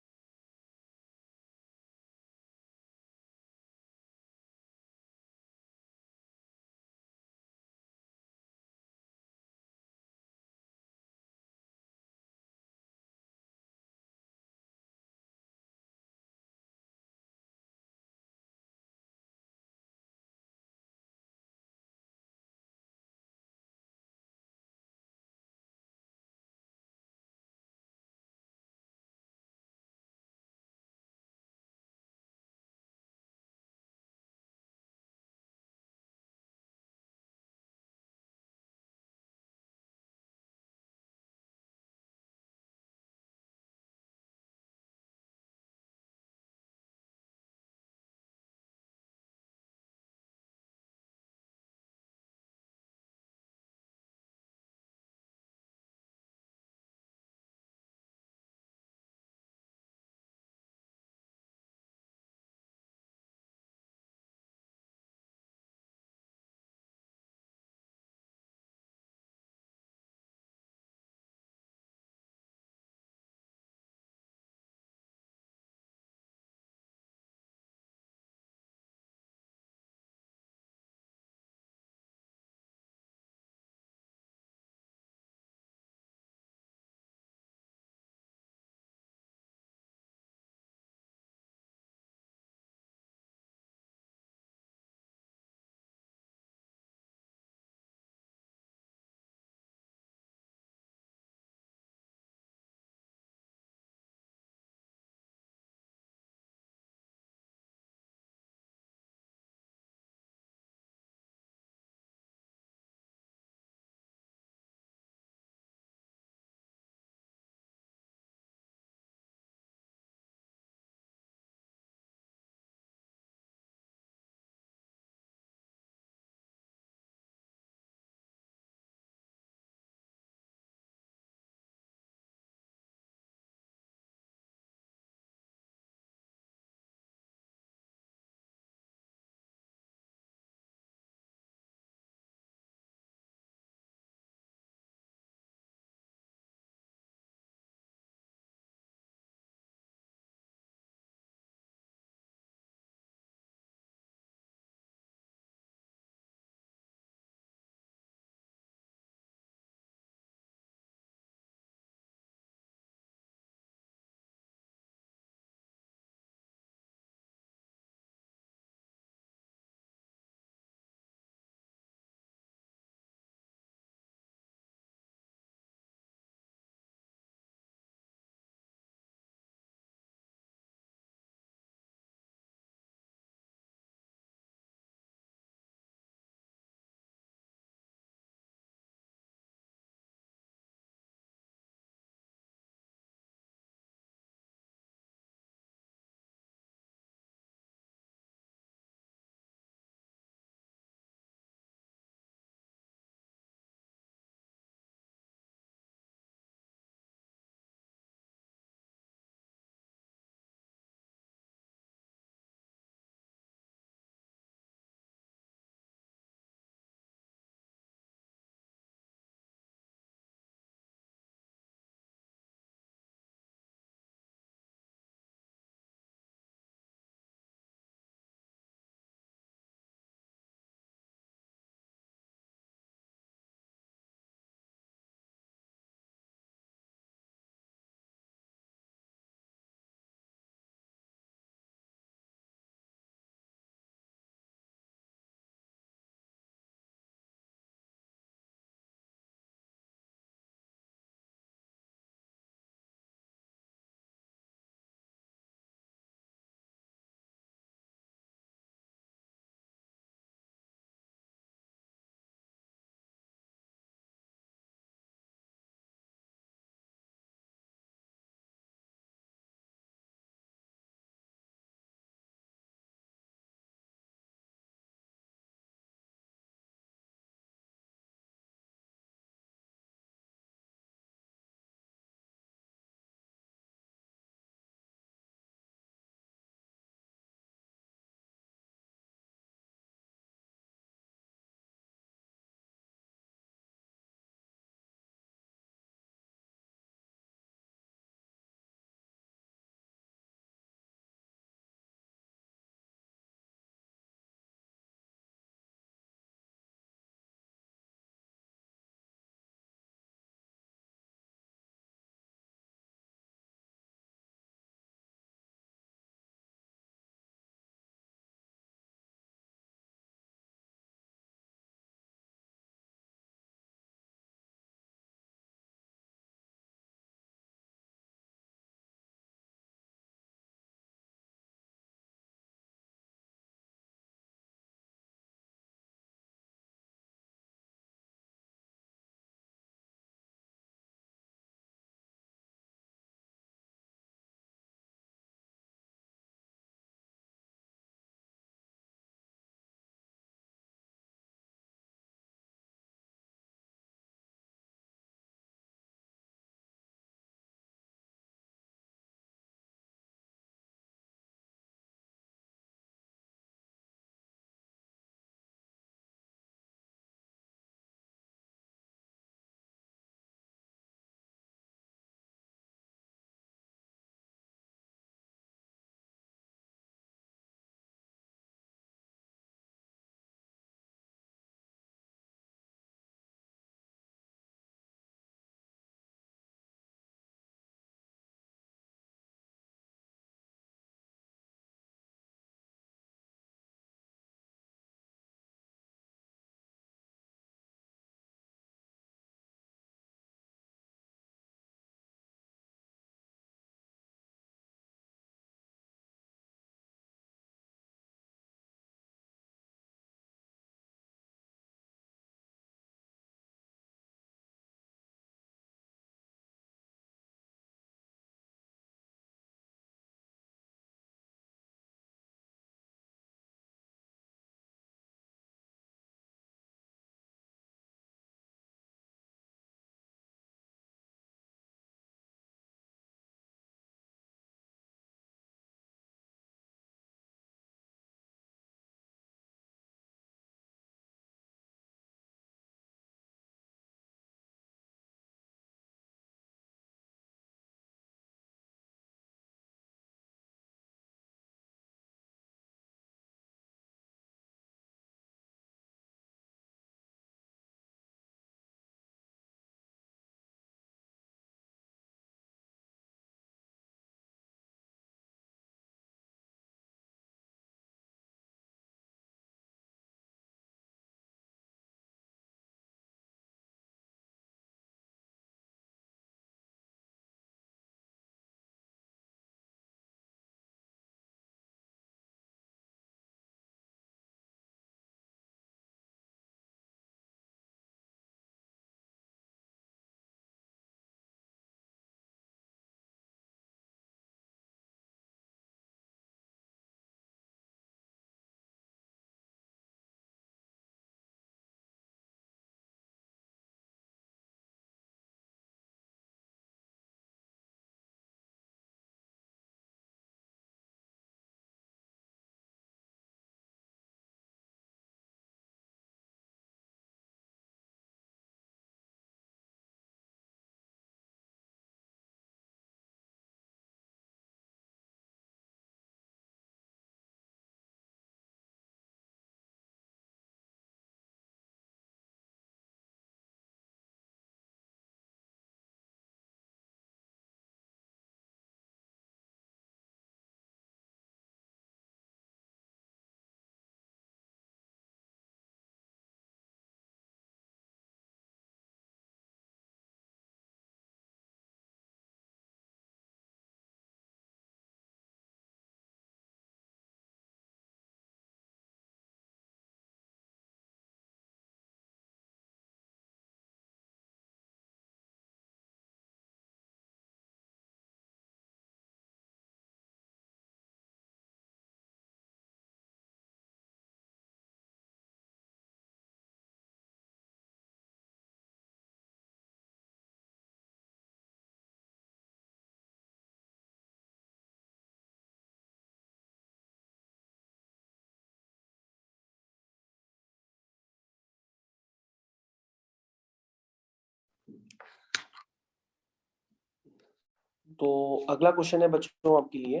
तो अगला क्वेश्चन है बच्चों आपके लिए,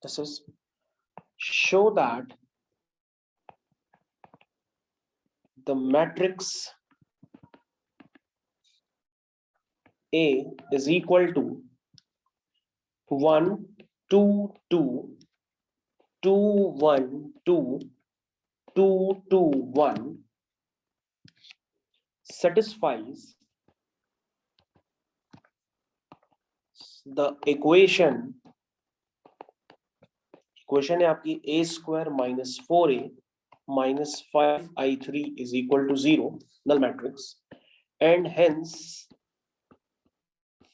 this is show that the matrix A is equal to 1 2 2 2 1 2 2 2 1 satisfies the equation है आपकी a square minus 4a minus 5i3 is equal to 0, null matrix, and hence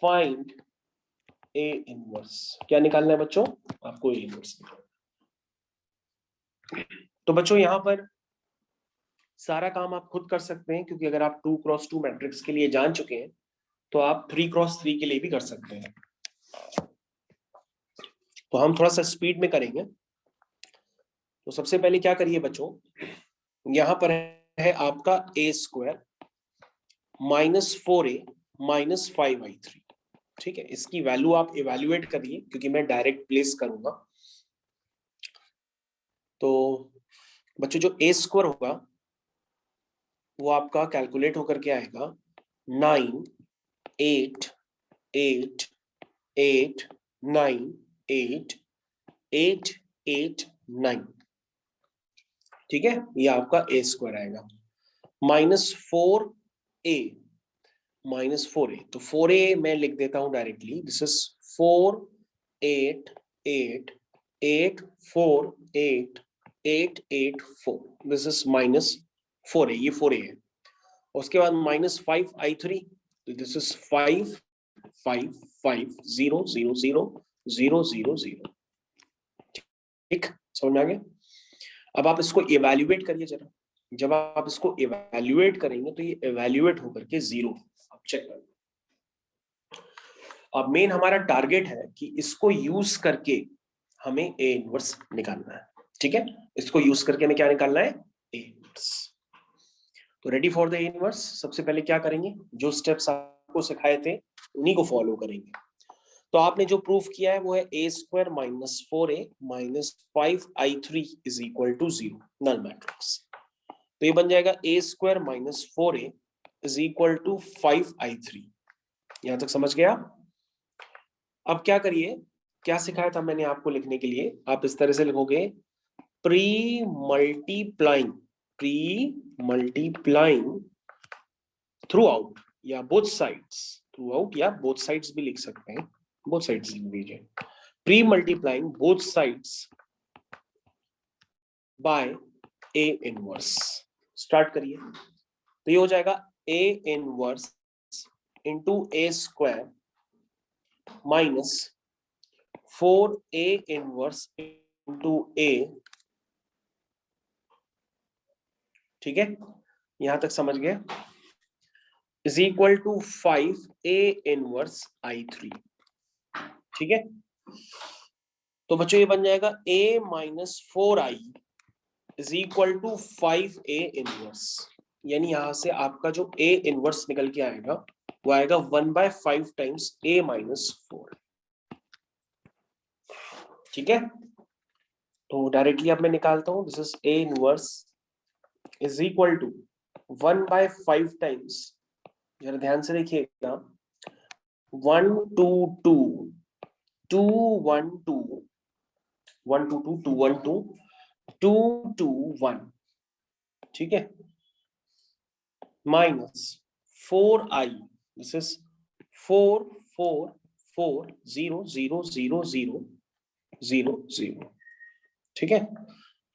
find a inverse. क्या निकालना है बच्चों? आपको a inverse निकालना। तो बच्चों यहां पर सारा काम आप खुद कर सकते हैं, क्योंकि अगर आप 2x2 मैट्रिक्स के लिए जान चुके हैं तो आप 3x3 के लिए भी कर सकते हैं। तो हम थोड़ा सा स्पीड में करेंगे। तो सबसे पहले क्या करिए बच्चों, यहां पर है आपका a square minus 4a minus 5i3, ठीक है। इसकी वैल्यू आप इवैल्यूएट करिए, क्योंकि मैं डायरेक्ट प्लेस करूंगा। तो बच्चों जो a स्क्वायर होगा वो आपका कैलकुलेट होकर के आएगा 9 8 8 8 9 8 8 8 9, ठीक है। ये आपका a स्क्वायर आएगा माइनस 4a माइनस 4a। तो 4a मैं लिख देता हूं directly, this is 4 8 8 8 4 8 8 8 4, this is minus 4a, ये 4a है। उसके बाद माइनस 5i3, दिस इज 5 5 5 0 0 0 0 0 0, ठीक, समझ में आ गया। अब आप इसको इवैल्यूएट करिए जरा। जब आप इसको इवैल्यूएट करेंगे तो ये इवैल्यूएट होकर के 0, आप चेक करें। अब मेन हमारा टारगेट है कि इसको यूज करके हमें ए इनवर्स निकालना है, ठीक है। इसको यूज करके हमें क्या निकालना है? A inverse. तो ready for the A inverse, सबसे पहले क्या करेंगे, जो स्टेप्स आपको सिखाए थे उन्हीं को फॉलो करेंगे। तो आपने जो प्रूफ किया है वो है a square minus 4a minus 5i3 is equal to 0, null matrix. तो ये बन जाएगा a square minus 4a is equal to 5i3। यहां तक समझ गया? अब क्या करिए, क्या सिखाया था मैंने आपको लिखने के लिए, आप इस तरह से लिखोगे प्री मल्टीप्लाइंग थ्रू आउट या बोथ साइड्स, थ्रू आउट या बोथ साइड्स भी लिख सकते हैं, बोथ साइड्स लिख दीजिए। Pre multiplying both sides by A inverse. Start करिए। तो ये हो जाएगा A inverse into A square minus 4a inverse into A, ठीक है, यहां तक समझ गए, is equal to 5a inverse i3, ठीक है। तो बच्चों ये बन जाएगा a minus 4i is equal to 5a inverse, यानी यहां से आपका जो a इनवर्स निकल के आएगा वो आएगा 1/5 टाइम्स a माइनस 4, ठीक है। तो डायरेक्टली अब मैं निकालता हूं, this is a inverse is equal to 1/5 times, जरा ध्यान से देखिएगा, 1 2 2 2 1 2 1 2 2 2 1 2 2 2 1, ठीक है, माइनस 4i, दिस इज 4 4 4 0 0 0 0 0 0, ठीक है।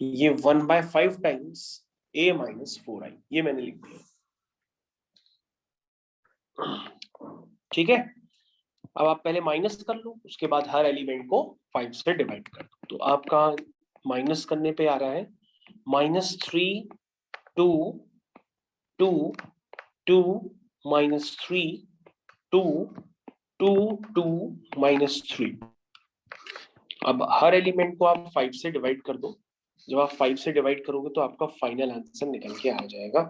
ये 1/5 टाइम्स a माइनस 4i, ये मैंने लिख दिया, ठीक है। अब आप पहले माइनस कर लो, उसके बाद हर एलिमेंट को 5 से डिवाइड कर दो। तो आपका माइनस करने पे आ रहा है -3 2 2 2 -3 2 2 2 -3। अब हर एलिमेंट को आप 5 से डिवाइड कर दो। जब आप 5 से डिवाइड करोगे तो आपका फाइनल आंसर निकल के आ जाएगा।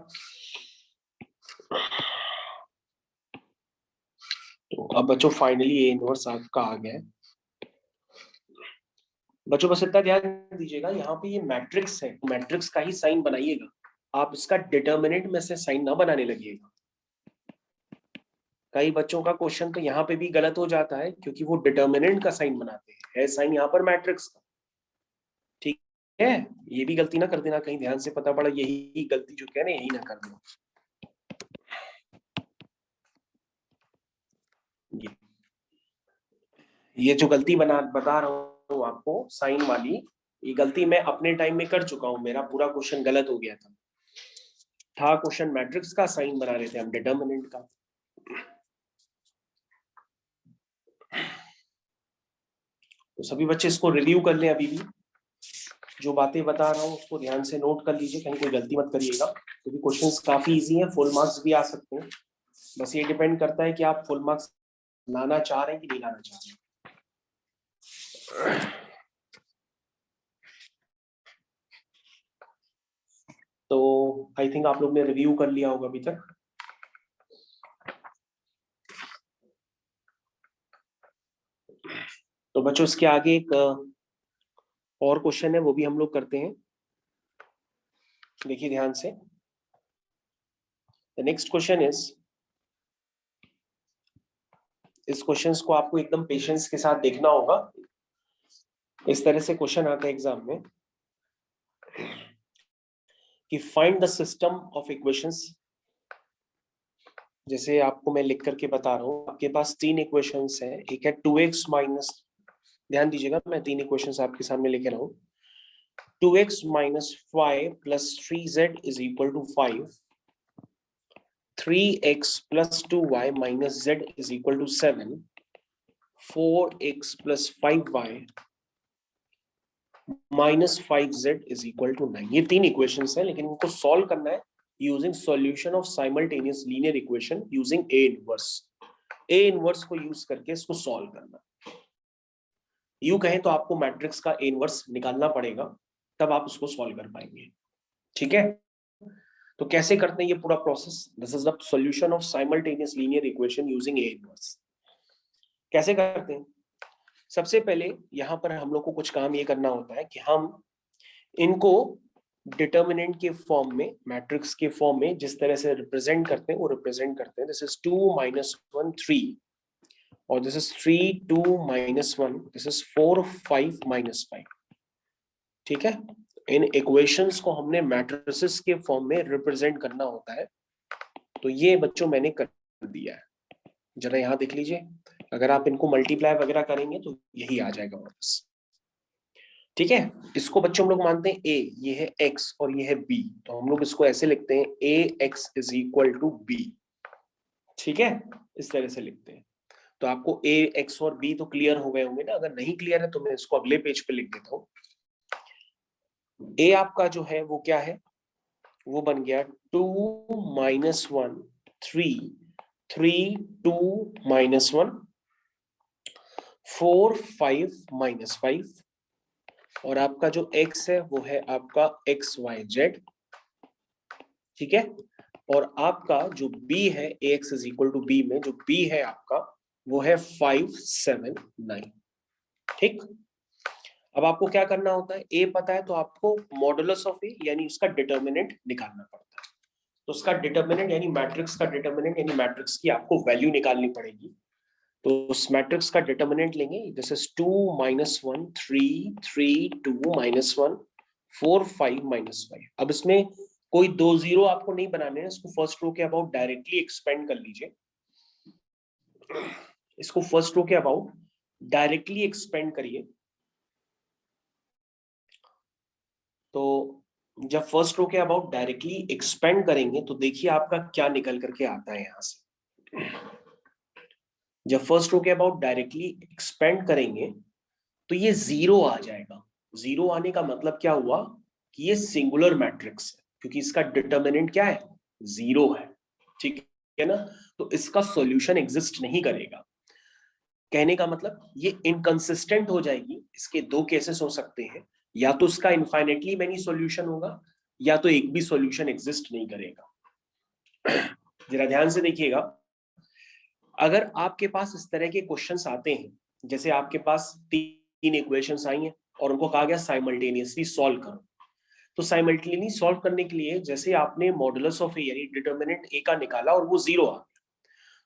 तो अब बच्चों फाइनली ए इनवर्स आपका आ गया है। बच्चों बस इतना ध्यान दीजिएगा, यहाँ पे ये मैट्रिक्स है, मैट्रिक्स का ही साइन बनाइएगा, आप इसका डिटर्मिनेंट में से साइन ना बनाने लगिएगा। कई बच्चों का क्वेश्चन तो यहाँ पे भी गलत हो जाता है क्योंकि वो डिटर्मिनेंट का साइन बनाते हैं, है साइन यहाँ पर मैट्रिक्स का। ठीक है, ये भी गलती ना कर देना, कहीं ध्यान से पता पड़ा यही गलती जो कह रहे हैं यही ना कर देना। ये जो गलती बता रहा हूँ आपको साइन वाली, ये गलती मैं अपने टाइम में कर चुका हूँ, मेरा पूरा क्वेश्चन गलत हो गया था क्वेश्चन मैट्रिक्स का साइन बना रहे थे हम डिटर्मिनेंट का। तो सभी बच्चे इसको रिव्यू कर लें, अभी भी जो बातें बता रहा हूँ उसको ध्यान से नोट कर लीजिए, कहीं कोई गलती मत करिएगा, क्योंकि क्वेश्चंस काफी इजी हैं, फुल मार्क्स भी आ सकते हैं। बस ये डिपेंड करता है कि आप फुल मार्क्स लाना चाह रहे हैं कि नहीं लाना चाह रहे हैं। तो आई थिंक आप लोग ने रिव्यू कर लिया होगा अभी तक। तो बच्चों इसके आगे एक और क्वेश्चन है, वो भी हम लोग करते हैं, देखिए ध्यान से। द नेक्स्ट क्वेश्चन इज, इस क्वेश्चंस को आपको एकदम पेशेंस के साथ देखना होगा। इस तरह से क्वेश्चन आता है एग्जाम में कि find the system of equations. जैसे आपको मैं लिख करके बता रहा हूँ, आपके पास तीन इक्वेशंस हैं, एक है 2x माइनस, ध्यान दीजिएगा मैं तीन इक्वेशंस आपके सामने लेके रहा हूँ। 2x minus 5 plus 3z is equal to 5, 3x plus 2y minus z is equal to 7, 4x plus 5y minus 5z is equal to 9। ये तीन इक्वेशंस हैं, लेकिन इनको सॉल्व करना है using solution of simultaneous linear equation using A inverse. A inverse को यूज करके इसको सॉल्व करना। यू कहें तो आपको मैट्रिक्स का ए इनवर्स निकालना पड़ेगा, तब आप उसको सॉल्व कर पाएंगे। ठीक है, तो कैसे करते हैं ये पूरा process? This is the solution of simultaneous linear equation using A inverse. कैसे करते हैं? सबसे पहले यहां पर हम लोग को कुछ काम ये करना होता है कि हम इनको डिटर्मिनेंट के फॉर्म में, मैट्रिक्स के फॉर्म में जिस तरह से रिप्रेजेंट करते हैं वो रिप्रेजेंट करते हैं। दिस इज 2 माइनस 1 3, और this is 3 2 minus 1, this is 4 5 minus 5। ठीक है, इन इक्वेशंस को हमने मैट्रिसेस के फॉर्म में रिप्रेजेंट करना होता है। तो ये बच्चों मैंने कर दिया है, जरा यहां देख लीजिए, अगर आप इनको मल्टीप्लाई वगैरह करेंगे तो यही आ जाएगा वापस। ठीक है, इसको बच्चों हम लोग मानते हैं ए, ये है एक्स और ये है बी, तो हम लोग इसको ऐसे लिखते हैं A X is equal to B. ठीक है, इस तरह से लिखते हैं। तो आपको ए एक्स और बी तो क्लियर हो गए होंगे ना? अगर नहीं क्लियर है तो मैं इसको अगले पेज पे लिख देता हूँ। ए आपका जो है वो क्या है, वो बन गया 2 माइनस 1 3, 3 2 माइनस 1, 4 5 माइनस 5, और आपका जो x है वो है आपका एक्स वाई जेड। ठीक है, और आपका जो b है ax is equal to b में जो b है आपका वो है 5 7 9। ठीक, अब आपको क्या करना होता है, a पता है तो आपको मॉडुलस ऑफ a यानी उसका डिटर्मिनेंट निकालना पड़ता है। तो उसका डिटर्मिनेंट यानी मैट्रिक्स का डिटर्मिनेंट यानी मैट्रिक्स की आपको वैल्यू निकालनी पड़ेगी। तो उस मैट्रिक्स का डिटर्मिनेंट लेंगे, this is 2 minus 1 3 3 2 minus 1 4 5 minus 5। अब इसमें कोई दो जीरो आपको नहीं बनाने हैं, इसको फर्स्ट रो के अबाउट डायरेक्टली एक्सपेंड कर लीजिए। इसको फर्स्ट रो के अबाउट डायरेक्टली एक्सपेंड करिए। तो जब फर्स्ट रो के अबाउट डायरेक्टली एक्सपेंड करेंगे तो देखिए आपका क्या निकल करके आता है यहां से। जब फर्स्ट रो के अबाउट डायरेक्टली एक्सपेंड करेंगे तो ये जीरो आ जाएगा। जीरो आने का मतलब क्या हुआ कि ये सिंगुलर मैट्रिक्स है, क्योंकि इसका डिटर्मिनेंट क्या है, जीरो है। ठीक है ना, तो इसका सॉल्यूशन एग्जिस्ट नहीं करेगा। कहने का मतलब ये इनकंसिस्टेंट हो जाएगी। इसके दो केसेस हो सकते हैं, या तो इसका इनफाइनेटली मेनी सॉल्यूशन होगा या तो एक भी सॉल्यूशन एग्जिस्ट नहीं करेगा। जरा ध्यान से देखिएगा, अगर आपके पास इस तरह के क्वेश्चंस आते हैं, जैसे आपके पास 3 इक्वेशंस आई हैं और उनको कहा गया साइमल्टेनियसली सॉल्व करो, तो साइमल्टेनियसली सॉल्व करने के लिए जैसे आपने मॉडुलस ऑफ ए यानी डिटर्मिनेंट ए का निकाला और वो 0 आ गया,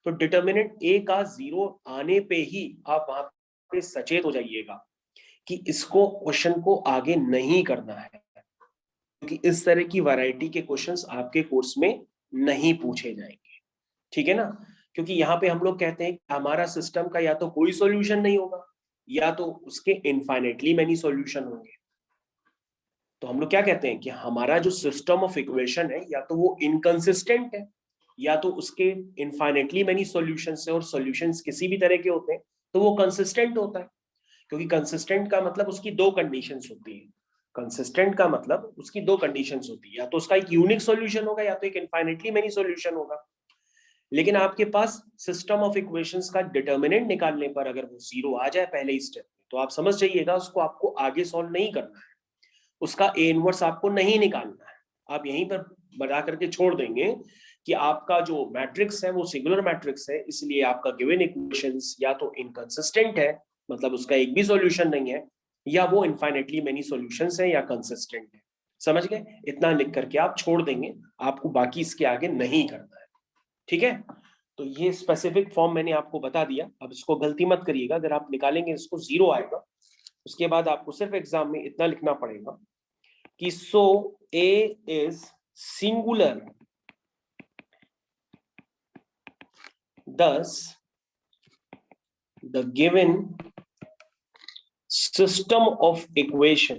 तो डिटर्मिनेंट ए का 0 आने पे ही आप वहां पे सचेत हो जाइएगा कि इसको क्वेश्चन को आगे नहीं करना है, क्योंकि इस तरह की वैरायटी के क्वेश्चंस आपके कोर्स में नहीं पूछे जाएंगे, ठीक है ना। क्योंकि यहाँ पे हम लोग कहते हैं कि हमारा सिस्टम का या तो कोई सॉल्यूशन नहीं होगा या तो उसके इनफाइनेटली मेनी सॉल्यूशन होंगे। तो हम लोग क्या कहते हैं कि हमारा जो सिस्टम ऑफ इक्वेशन है या तो वो इनकंसिस्टेंट है या तो उसके इनफाइनेटली मेनी सॉल्यूशंस है, और सॉल्यूशंस किसी भी तरह के होते हैं तो वो कंसिस्टेंट होता है, क्योंकि कंसिस्टेंट का मतलब उसकी 2 कंडीशंस होती है। कंसिस्टेंट का मतलब उसकी 2 कंडीशंस होती है, या तो उसका एक यूनिक सॉल्यूशन होगा या तो एक इनफाइनेटली मेनी सॉल्यूशन होगा। लेकिन आपके पास सिस्टम ऑफ इक्वेशंस का डिटर्मिनेंट निकालने पर अगर वो 0 आ जाए पहले ही स्टेप में, तो आप समझ जाइएगा उसको आपको आगे सॉल्व नहीं करना है, उसका ए इनवर्स आपको नहीं निकालना है। आप यहीं पर बता करके छोड़ देंगे कि आपका जो मैट्रिक्स है वो सिंगुलर मैट्रिक्स है, इसलिए आपका गिवन इक्वेशंस या तो इनकंसिस्टेंट है, मतलब उसका एक भी सॉल्यूशन नहीं है, या वो इनफाइनेटली मेनी सॉल्यूशंस है या कंसिस्टेंट है। समझ गए? इतना लिख करके आप छोड़ देंगे, आपको बाकी इसके आगे नहीं करना है, ठीक है। तो ये स्पेसिफिक फॉर्म मैंने आपको बता दिया, अब इसको गलती मत करिएगा, अगर आप निकालेंगे इसको 0 आएगा। उसके बाद आपको सिर्फ एग्जाम में इतना लिखना पड़ेगा कि so A is singular, thus the given system of equations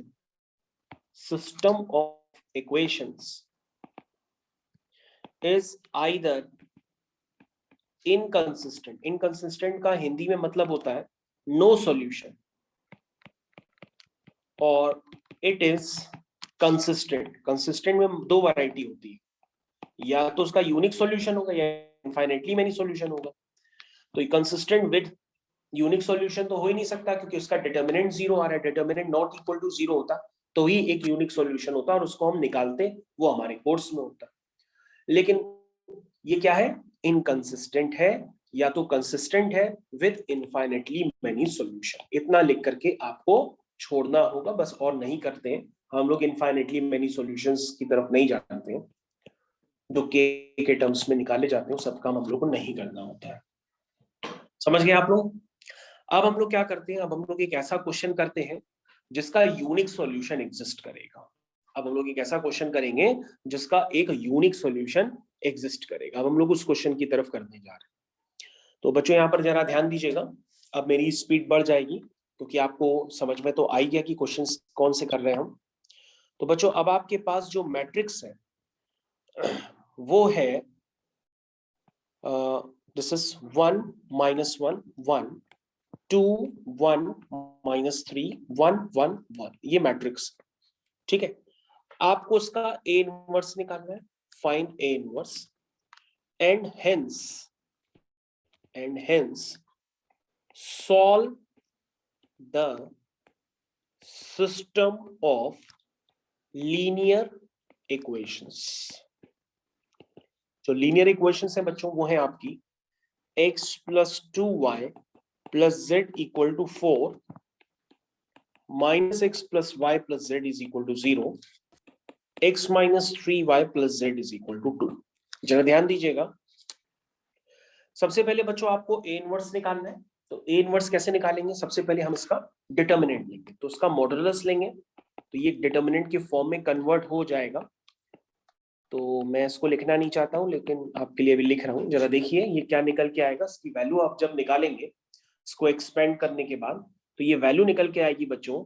is either inconsistent का हिंदी में मतलब होता है नो सॉल्यूशन, और इट इज कंसिस्टेंट में 2 वैरायटी होती है, या तो उसका यूनिक सॉल्यूशन होगा या इनफाइनेटली मेनी सॉल्यूशन होगा। तो कंसिस्टेंट विद यूनिक सॉल्यूशन तो हो ही नहीं सकता, क्योंकि उसका डिटर्मिनेंट 0 आ रहा है, डिटर्मिनेंट नॉट इक्वल टू 0 होता तो ही एक यूनिक सॉल्यूशन होता और उसको हम निकालते, वो हमारे कोर्स में होता। लेकिन ये क्या है? इनकंसिस्टेंट है या तो कंसिस्टेंट है विद इनफाइनेटली मेनी सॉल्यूशन। इतना लिख करके आपको छोड़ना होगा बस, और नहीं करते हैं हम लोग इनफाइनेटली मेनी सॉल्यूशंस की तरफ नहीं जाते हैं, जो के टर्म्स में निकाले जाते हैं सब काम हम लोग को नहीं करना होता है। समझ गए आप लोग? अब हम लोग क्या करते हैं, अब हम लोग एक ऐसा क्वेश्चन करते हैं जिसका यूनिक सॉल्यूशन एग्जिस्ट करेगा। अब हम लोग एक ऐसा क्वेश्चन करेंगे जिसका एक यूनिक सॉल्यूशन एग्जिस्ट करेगा। अब हम लोग उस क्वेश्चन की तरफ करने जा रहे हैं। तो बच्चों यहाँ पर जरा ध्यान दीजिएगा, अब मेरी स्पीड बढ़ जाएगी क्योंकि आपको समझ में तो आ ही गया कि क्वेश्चंस कौन से कर रहे हैं हम। तो बच्चों अब आपके पास जो मैट्रिक्स है वो है दिस इज 1 -1 1 2 1 -3 1 1 1, ये मैट्रिक्स, ठीक है। आपको उसका ए इनवर्स निकालना है, find A inverse, and hence solve the system of linear equations. जो लीनियर इक्वेशंस है बच्चों वो है आपकी x + 2y + z = 4 -x + y + z = 0, x - 3y + z = 2। जरा ध्यान दीजिएगा, सबसे पहले बच्चों आपको ए इनवर्स निकालना है। तो ए इनवर्स कैसे निकालेंगे? सबसे पहले हम इसका डिटर्मिनेंट लेंगे, तो उसका मॉडुलस लेंगे, तो ये डिटर्मिनेंट के फॉर्म में कन्वर्ट हो जाएगा। तो मैं इसको लिखना नहीं चाहता हूं लेकिन आपके लिए भी लिख रहा हूं, जरा देखिए ये क्या निकल के आएगा। इसकी वैल्यू आप जब निकालेंगे इसको एक्सपेंड करने के बाद, तो ये वैल्यू निकल के आएगी बच्चों,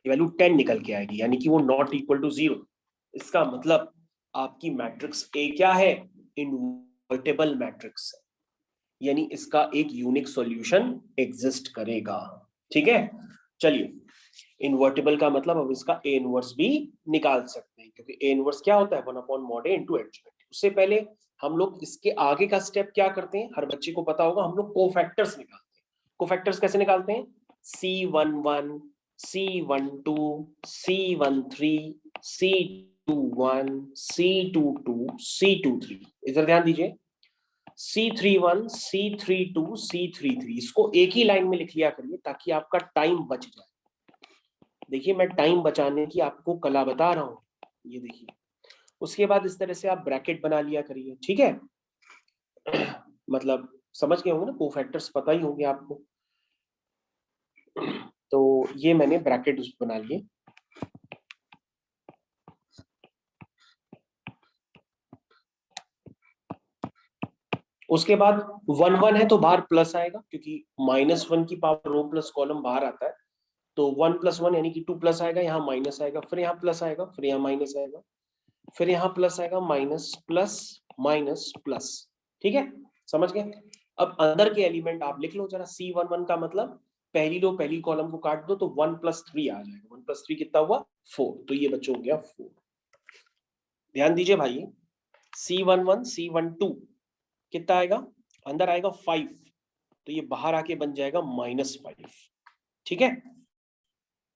ये वैल्यू 10 निकल के आएगी, यानी कि वो नॉट इक्वल टू 0। इसका मतलब आपकी मैट्रिक्स ए क्या है? इनवर्टेबल मैट्रिक्स है, यानी इसका एक यूनिक सॉल्यूशन एग्जिस्ट करेगा, ठीक है। चलिए, इनवर्टेबल का मतलब हम इसका ए इनवर्स भी निकाल सकते हैं, क्योंकि ए इनवर्स क्या होता है? 1/mod A * adjoint. उससे पहले हम लोग इसके आगे का स्टेप क्या करते हैं, हर बच्चे को पता होगा, हम लोग कोफैक्टर्स निकालते हैं। कोफैक्टर्स कैसे निकालते हैं? C11 C12 C13 C21 C22 C23। इधर ध्यान दीजिए, C31, C32, C33, इसको एक ही लाइन में लिख लिया करिए ताकि आपका टाइम बच जाए। देखिए मैं टाइम बचाने की आपको कला बता रहा हूं, ये देखिए। उसके बाद इस तरह से आप ब्रैकेट बना लिया करिए, ठीक है। मतलब समझ गए होंगे ना, कोफैक्टर्स पता ही होंगे आपको। तो ये मैंने ब्रैकेट बना लिए। उसके बाद 1 1 है तो बाहर प्लस आएगा, क्योंकि -1 की पावर रो प्लस कॉलम बाहर आता है। तो 1 + 1 यानी कि 2 प्लस आएगा, यहाँ माइनस आएगा, फिर यहाँ प्लस आएगा, फिर यहाँ माइनस आएगा, फिर यहाँ प्लस आएगा, माइनस प्लस माइनस प्लस। ठीक है, समझ गए। अब अंदर के एलिमेंट आप लिख लो जरा। C11 का मतलब पहली रो पहली कॉलम को काट दो तो 1 + 3 आ जाएगा। 1 + 3 कितना हुआ? 4। तो ये बच्चों हो गया 4। ध्यान दीजिए भाई, C11 C12 कितना आएगा? अंदर आएगा 5, तो ये बाहर आके बन जाएगा -5। ठीक है।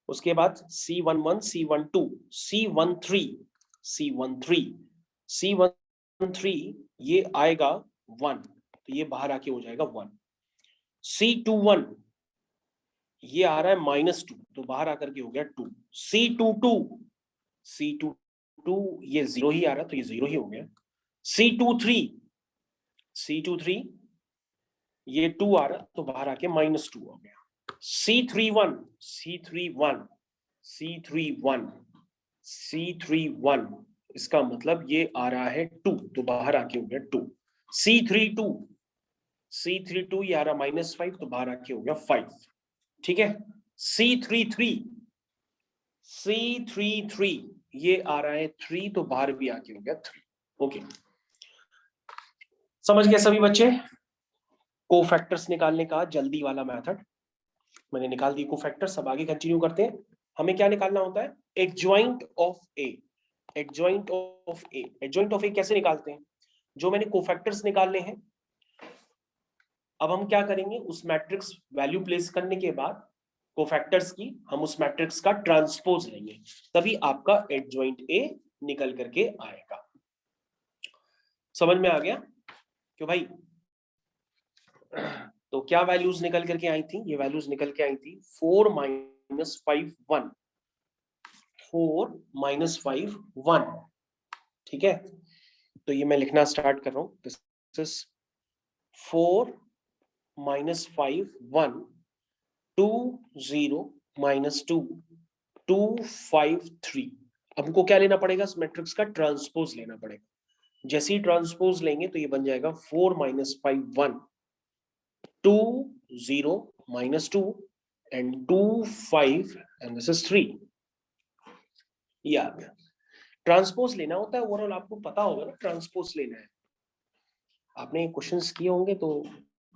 उसके बाद C11 C12 C13 C13 C13 ये आएगा 1, तो ये बाहर आके हो जाएगा 1। C21 ये आ रहा है -2, तो बाहर आकर के हो गया 2। C22 ये 0 ही आ रहा है, तो ये 0 ही हो गया। C23 ये 2 आ रहा, तो बाहर आके -2 हो गया। C31 इसका मतलब ये आ रहा है 2, तो बाहर आके हो गया 2। C32 ये आ रहा -5, तो बाहर आके हो गया 5। ठीक है। C33 ये आ रहा है 3, तो बाहर भी आके हो गया 3। ओके, समझ गए सभी बच्चे? कोफैक्टर्स निकालने का जल्दी वाला मेथड मैंने निकाल दी। कोफैक्टर्स अब आगे कंटिन्यू करते हैं। हमें क्या निकालना होता है? Adjoint of A. Adjoint of A, adjoint of A कैसे निकालते हैं? जो मैंने कोफैक्टर्स निकालने हैं, अब हम क्या करेंगे, उस मैट्रिक्स वैल्यू प्लेस करने के बाद कोफैक्टर्स की हम उस मैट्रिक्स का ट्रांसपोज लेंगे, तभी आपका एडजॉइंट ए निकल करके आएगा। समझ में आ गया? क्यों भाई? तो क्या वैल्यूज निकल करके आई थी? ये वैल्यूज निकल के आई थी 4 - 5 1, 4 - 5 1। ठीक है, तो ये मैं लिखना स्टार्ट कर रहा हूं। This is 4 - 5 1 2 0 - 2 2 5 3। अब हमको क्या लेना पड़ेगा? इस मैट्रिक्स का ट्रांसपोज लेना पड़ेगा। जैसे ही ट्रांसपोज लेंगे तो ये बन जाएगा 4 - 5 1 2 0 - 2 and 2 5 and this is 3। ये आ गया। ट्रांसपोज लेना होता है ओवरऑल, आपको पता होगा ना ट्रांसपोज लेना है। आपने क्वेश्चंस किए होंगे। तो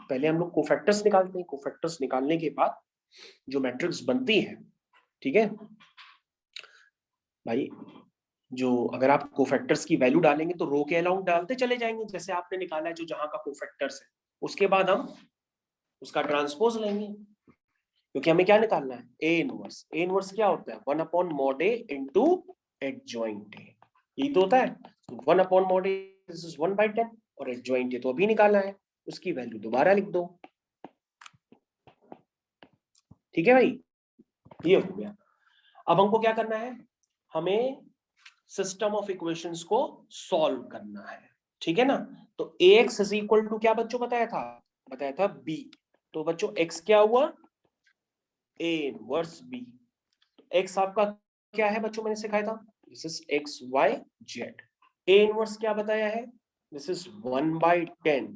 पहले हम लोग कोफैक्टर्स निकालते हैं। कोफैक्टर्स निकालने के बाद जो मैट्रिक्स बनती है, ठीक है भाई, जो अगर आप कोफैक्टर्स की वैल्यू डालेंगे तो रो के अलाउंग डालते चले जाएंगे, जैसे आपने निकाला है जो जहां का कोफैक्टर्स है। उसके बाद हम उसका ट्रांसपोज लेंगे, क्योंकि हमें क्या निकालना है? A inverse. ए इनवर्स क्या होता है? 1/mod A into adjoint A. यही तो होता है। 1/mod A दिस इज 1/10, और एडजॉइंट ए तो अभी निकाला है, उसकी वैल्यू दोबारा लिख दो। ठीक है भाई, ये हो गया। अब हमको क्या करना है? हमें सिस्टम ऑफ इक्वेशंस को सॉल्व करना है। ठीक है ना? तो ax इज इक्वल टू क्या बच्चों बताया था? बताया था b। तो बच्चों x क्या हुआ? a inverse b। x आपका क्या है बच्चों? मैंने सिखाया था, this is x y z। a inverse क्या बताया है? This is 1/10।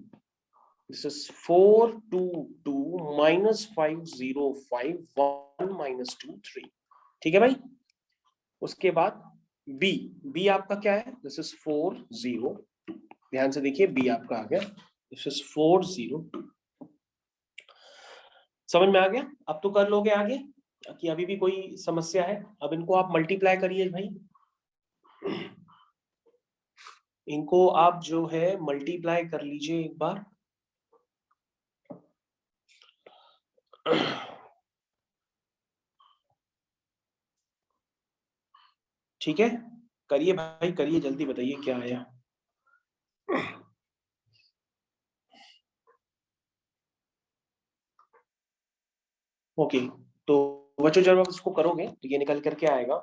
This is 4 2 2 -5 0 5 1 - 2 3। ठीक है भाई। उसके बाद b, b आपका क्या है? This is 4 0 2। ध्यान से देखिए, b आपका आ गया, दिस इज 4 0 2। समझ में आ गया? अब तो कर लोगे आगे कि अभी भी कोई समस्या है? अब इनको आप मल्टीप्लाई करिए भाई। इनको आप जो है मल्टीप्लाई कर लीजिए एक बार। ठीक है, करिए भाई, करिए, जल्दी बताइए क्या आया। ओके, तो बच्चों जब आप इसको करोगे तो ये निकल करके आएगा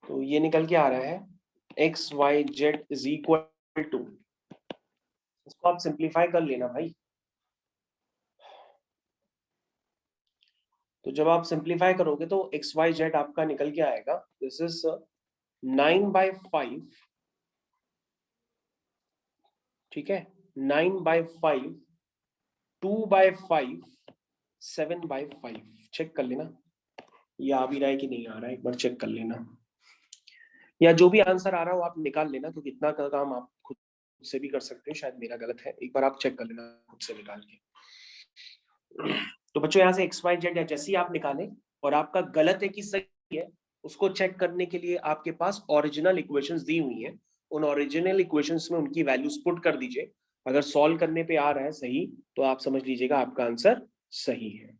तो ये निकल के आ रहा है x y z is equal to, इसको आप सिंप्लीफाई कर लेना भाई। तो जब आप सिंप्लीफाई करोगे तो एक्स वाई जेड आपका निकल के आएगा, दिस इज 9/5, ठीक है, 9/5, 2/5, 7/5। चेक कर लेना ये आ भी रहा है कि नहीं आ रहा है, एक बार चेक कर लेना, या जो भी आंसर आ रहा हो आप निकाल लेना, क्योंकि इतना का काम आप खुद से भी कर सकते हैं, शायद मेरा गलत है, एक बार आप चेक कर लेना खुद से निकाल के। तो बच्चों यहाँ से एक्स वाई जेड या जैसे ही आप निकालें और आपका गलत है कि सही है, उसको चेक करने के लिए आपके पास ओरिजिनल इक्वेशंस दी हुई हैं, उन ओरिजिनल इक्वेशंस में उनकी वैल्यूज पुट कर दीजिए। अगर सॉल्व करने पे आ रहा है सही तो आप समझ लीजिएगा आपका आंसर सही है।